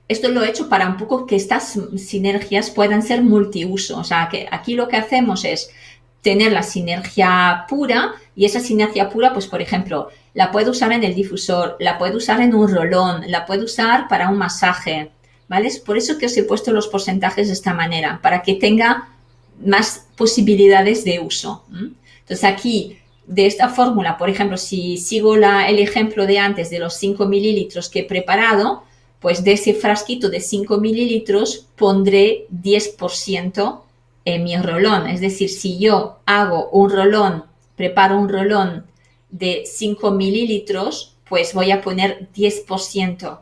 esto lo he hecho para un poco que estas sinergias puedan ser multiuso. O sea, que aquí lo que hacemos es tener la sinergia pura y esa sinergia pura, pues por ejemplo, la puedo usar en el difusor, la puedo usar en un rolón, la puedo usar para un masaje, ¿vale? Es por eso que os he puesto los porcentajes de esta manera, para que tenga más posibilidades de uso. Entonces aquí, de esta fórmula, por ejemplo, si sigo el ejemplo de antes de los 5 mililitros que he preparado, pues de ese frasquito de 5 mililitros pondré 10% en mi rolón. Es decir, si yo hago un rolón, preparo un rolón de 5 mililitros, pues voy a poner 10%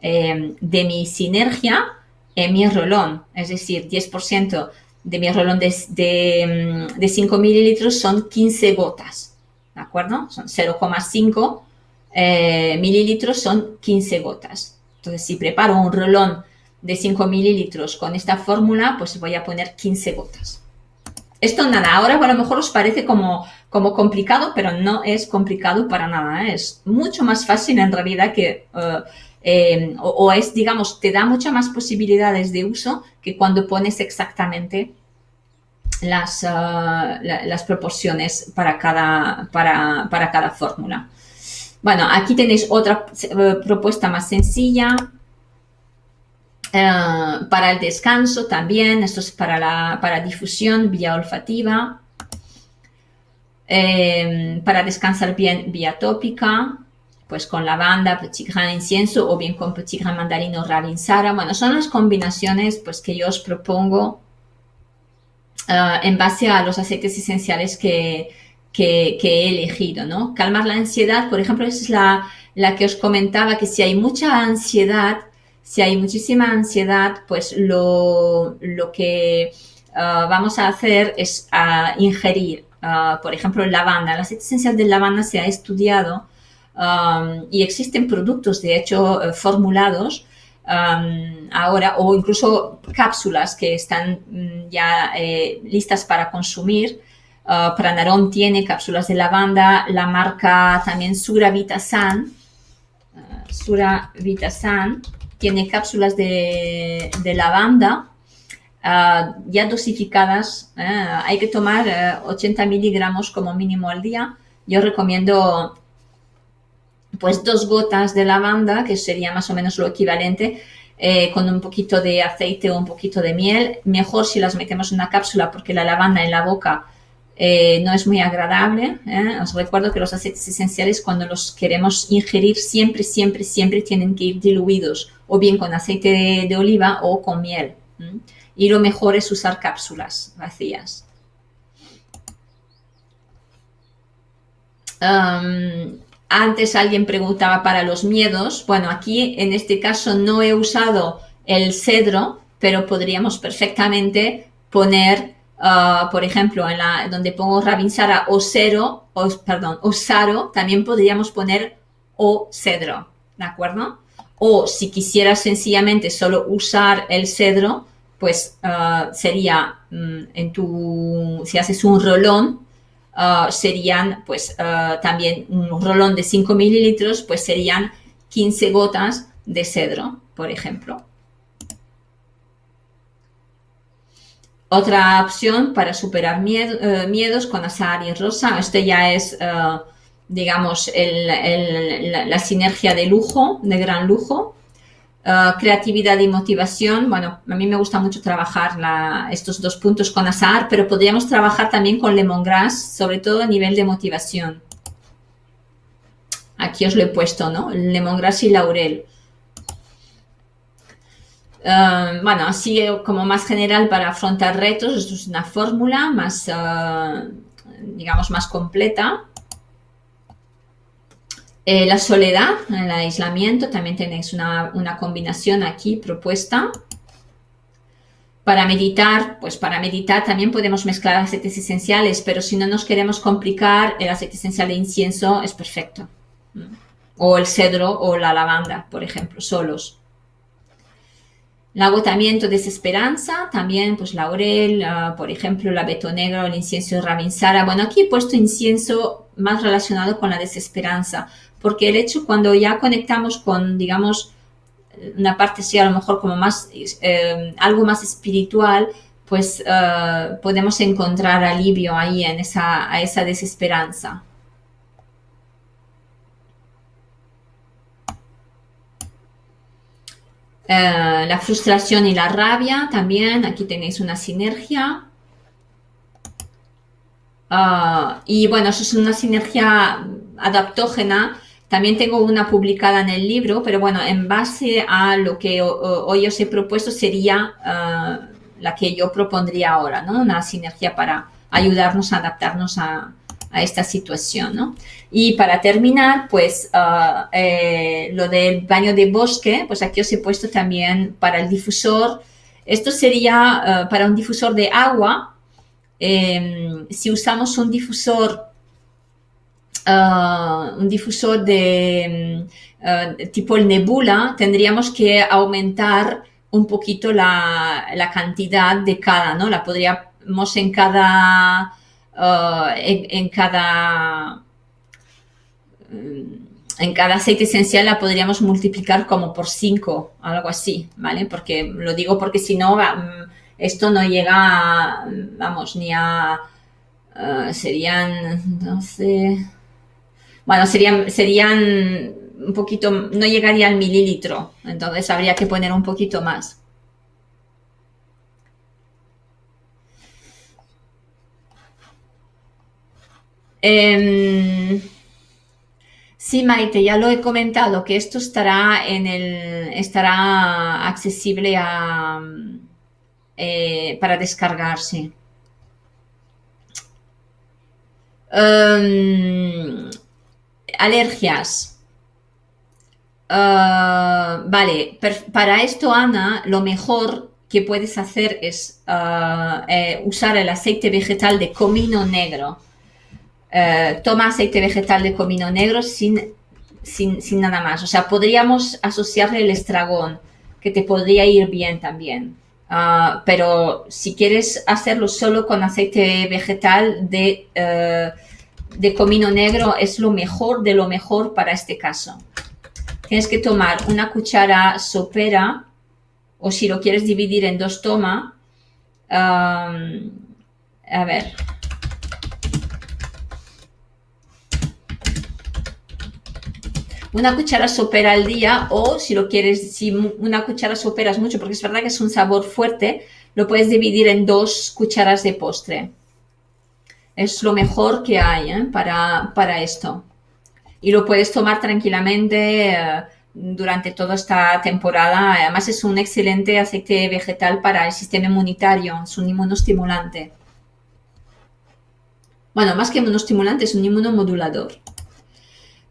de mi sinergia en mi rolón. Es decir, 10% de mi rolón de 5 mililitros son 15 gotas, ¿de acuerdo? Son 0,5 mililitros, son 15 gotas. Entonces, si preparo un rolón de 5 mililitros. Con esta fórmula pues voy a poner 15 gotas. Esto nada, ahora a lo mejor os parece como complicado, pero no es complicado para nada, ¿eh? Es mucho más fácil en realidad que, o es, digamos, te da muchas más posibilidades de uso que cuando pones exactamente las proporciones para cada fórmula. Bueno, aquí tenéis otra propuesta más sencilla. Para el descanso también, esto es para difusión vía olfativa, para descansar bien vía tópica, pues con lavanda, petit grain, incienso o bien con petit grain mandarino, ravinsara. Bueno, son las combinaciones pues que yo os propongo en base a los aceites esenciales que he elegido, ¿no? Calmar la ansiedad, por ejemplo, esa es la que os comentaba, que si hay mucha ansiedad, si hay muchísima ansiedad, pues lo que vamos a hacer es ingerir, por ejemplo, lavanda. El aceite esencial de lavanda se ha estudiado y existen productos, de hecho, formulados ahora, o incluso cápsulas que están ya listas para consumir. Pranarom tiene cápsulas de lavanda, la marca también Sura Vitasan. Sura Vitasan tiene cápsulas de lavanda ya dosificadas. Hay que tomar 80 miligramos como mínimo al día. Yo recomiendo pues 2 gotas de lavanda, que sería más o menos lo equivalente, con un poquito de aceite o un poquito de miel. Mejor si las metemos en una cápsula, porque la lavanda en la boca no es muy agradable. Os recuerdo que los aceites esenciales, cuando los queremos ingerir, siempre tienen que ir diluidos o bien con aceite de oliva o con miel. Y lo mejor es usar cápsulas vacías. Antes alguien preguntaba para los miedos. Bueno, aquí en este caso no he usado el cedro, pero podríamos perfectamente poner, por ejemplo, donde pongo ravinsara o saro, también podríamos poner o cedro, ¿de acuerdo? O si quisieras sencillamente solo usar el cedro, pues sería si haces un rolón, serían pues también un rolón de 5 mililitros, pues serían 15 gotas de cedro, por ejemplo. Otra opción para superar miedos con azahar y rosa. Este ya es, digamos, la sinergia de lujo, de gran lujo. Creatividad y motivación. Bueno, a mí me gusta mucho trabajar estos 2 puntos con azahar, pero podríamos trabajar también con lemongrass, sobre todo a nivel de motivación. Aquí os lo he puesto, ¿no? Lemongrass y laurel. Bueno, así como más general para afrontar retos. Esto es una fórmula más, digamos, más completa. La soledad, el aislamiento, también tenéis una combinación aquí propuesta. Para meditar, pues para meditar también podemos mezclar aceites esenciales, pero si no nos queremos complicar, el aceite esencial de incienso es perfecto. O el cedro o la lavanda, por ejemplo, solos. El agotamiento, desesperanza, también pues laurel, por ejemplo, el abeto negro, el incienso ravinsara. Bueno, aquí he puesto incienso más relacionado con la desesperanza, porque el hecho cuando ya conectamos con, digamos, una parte así a lo mejor como más, algo más espiritual, pues podemos encontrar alivio ahí a esa desesperanza. La frustración y la rabia también, aquí tenéis una sinergia. Y bueno, eso es una sinergia adaptógena. También tengo una publicada en el libro, pero bueno, en base a lo que hoy os he propuesto sería la que yo propondría ahora, ¿no? Una sinergia para ayudarnos a adaptarnos a esta situación, ¿no? Y para terminar, pues lo del baño de bosque, pues aquí os he puesto también para el difusor. Esto sería para un difusor de agua. Si usamos un difusor de tipo el nebula, tendríamos que aumentar un poquito la cantidad de cada, ¿no? La podríamos en cada, en cada, en cada aceite esencial la podríamos multiplicar como por 5, algo así, ¿vale? Porque lo digo porque si no, esto no llega, vamos, ni a, serían 12, bueno, serían un poquito, no llegaría al mililitro, entonces habría que poner un poquito más. Eh, sí, Maite, ya lo he comentado, que esto estará accesible para descargarse. Alergias. Vale, para esto, Ana, lo mejor que puedes hacer es usar el aceite vegetal de comino negro. Toma aceite vegetal de comino negro sin nada más. O sea, podríamos asociarle el estragón, que te podría ir bien también. Pero si quieres hacerlo solo con aceite vegetal de comino negro, es lo mejor de lo mejor para este caso. Tienes que tomar una cuchara sopera, o si lo quieres dividir en 2 tomas, a ver, una cuchara sopera al día, o si lo quieres, si una cuchara sopera es mucho, porque es verdad que es un sabor fuerte, lo puedes dividir en 2 cucharas de postre. Es lo mejor que hay para esto. Y lo puedes tomar tranquilamente durante toda esta temporada. Además es un excelente aceite vegetal para el sistema inmunitario, es un inmunostimulante. Bueno, más que inmunostimulante, es un inmunomodulador.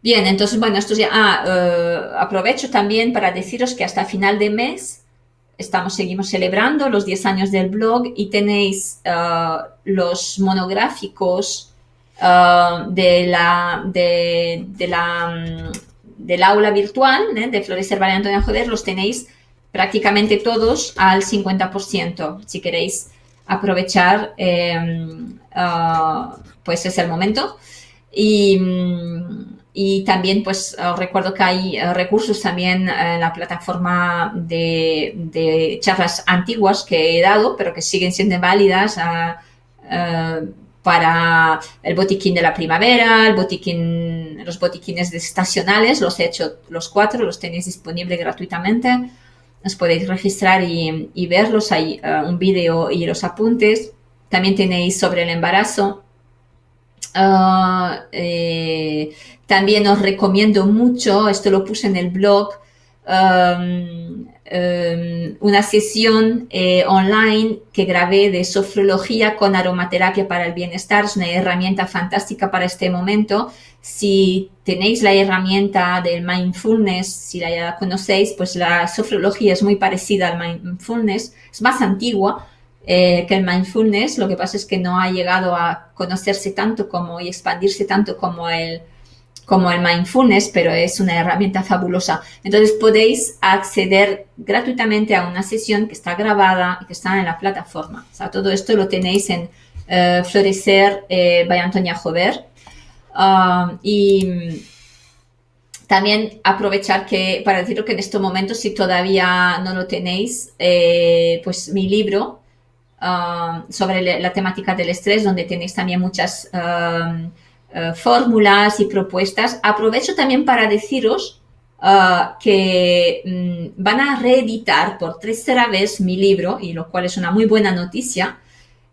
Bien, entonces, bueno, esto ya... aprovecho también para deciros que hasta final de mes seguimos celebrando los 10 años del blog y tenéis los monográficos del aula virtual de Florecer María Antonia Jover, los tenéis prácticamente todos al 50%. Si queréis aprovechar, pues es el momento. Y también, pues, os recuerdo que hay recursos también en la plataforma de charlas antiguas que he dado, pero que siguen siendo válidas para el botiquín de la primavera, los botiquines estacionales, los he hecho los 4, los tenéis disponibles gratuitamente. Os podéis registrar y verlos. Hay un vídeo y los apuntes. También tenéis sobre el embarazo. También os recomiendo mucho, esto lo puse en el blog, una sesión online que grabé de sofrología con aromaterapia para el bienestar. Es una herramienta fantástica para este momento. Si tenéis la herramienta del mindfulness, si la conocéis, pues la sofrología es muy parecida al mindfulness, es más antigua que el mindfulness. Lo que pasa es que no ha llegado a conocerse tanto y expandirse tanto como el mindfulness, pero es una herramienta fabulosa. Entonces podéis acceder gratuitamente a una sesión que está grabada y que está en la plataforma. O sea, todo esto lo tenéis en Florecer by Antonia Jover. Y también aprovechar para deciros que en estos momentos, si todavía no lo tenéis, pues mi libro sobre la temática del estrés, donde tenéis también muchas fórmulas y propuestas. Aprovecho también para deciros que van a reeditar por 3ª vez mi libro, y lo cual es una muy buena noticia,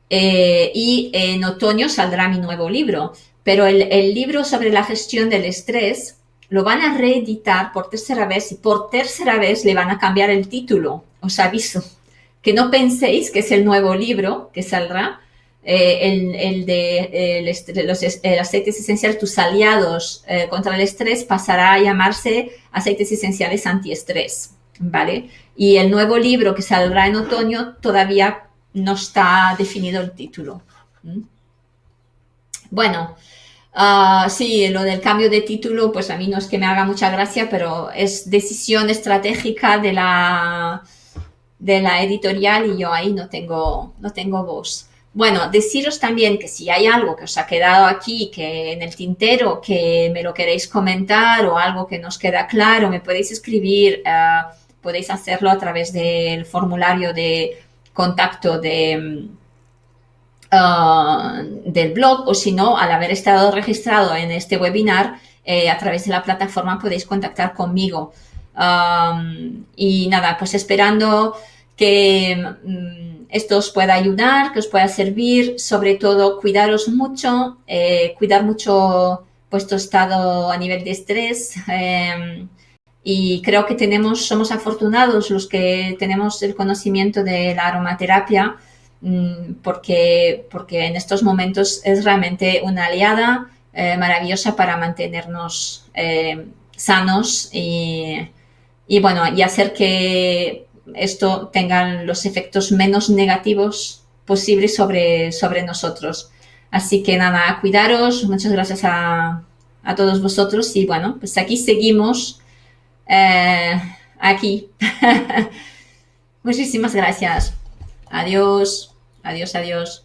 y en otoño saldrá mi nuevo libro. Pero el libro sobre la gestión del estrés lo van a reeditar por 3ª vez, y por 3ª vez le van a cambiar el título. Os aviso. Que no penséis que es el nuevo libro que saldrá, el aceites esenciales, tus aliados contra el estrés, pasará a llamarse aceites esenciales antiestrés, ¿vale? Y el nuevo libro que saldrá en otoño todavía no está definido el título. Bueno, sí, lo del cambio de título, pues a mí no es que me haga mucha gracia, pero es decisión estratégica de de la editorial y yo ahí no tengo voz. Bueno, deciros también que si hay algo que os ha quedado aquí, que en el tintero, que me lo queréis comentar o algo que nos queda claro, me podéis escribir, podéis hacerlo a través del formulario de contacto del blog o si no, al haber estado registrado en este webinar, a través de la plataforma podéis contactar conmigo. Y nada, pues esperando que esto os pueda ayudar, que os pueda servir, sobre todo cuidaros mucho, cuidar mucho vuestro estado a nivel de estrés. Y creo que somos afortunados los que tenemos el conocimiento de la aromaterapia, porque en estos momentos es realmente una aliada maravillosa para mantenernos sanos y bueno, y hacer que esto tenga los efectos menos negativos posibles sobre nosotros. Así que nada, cuidaros, muchas gracias a todos vosotros y bueno, pues aquí seguimos, aquí. Muchísimas gracias. Adiós, adiós, adiós.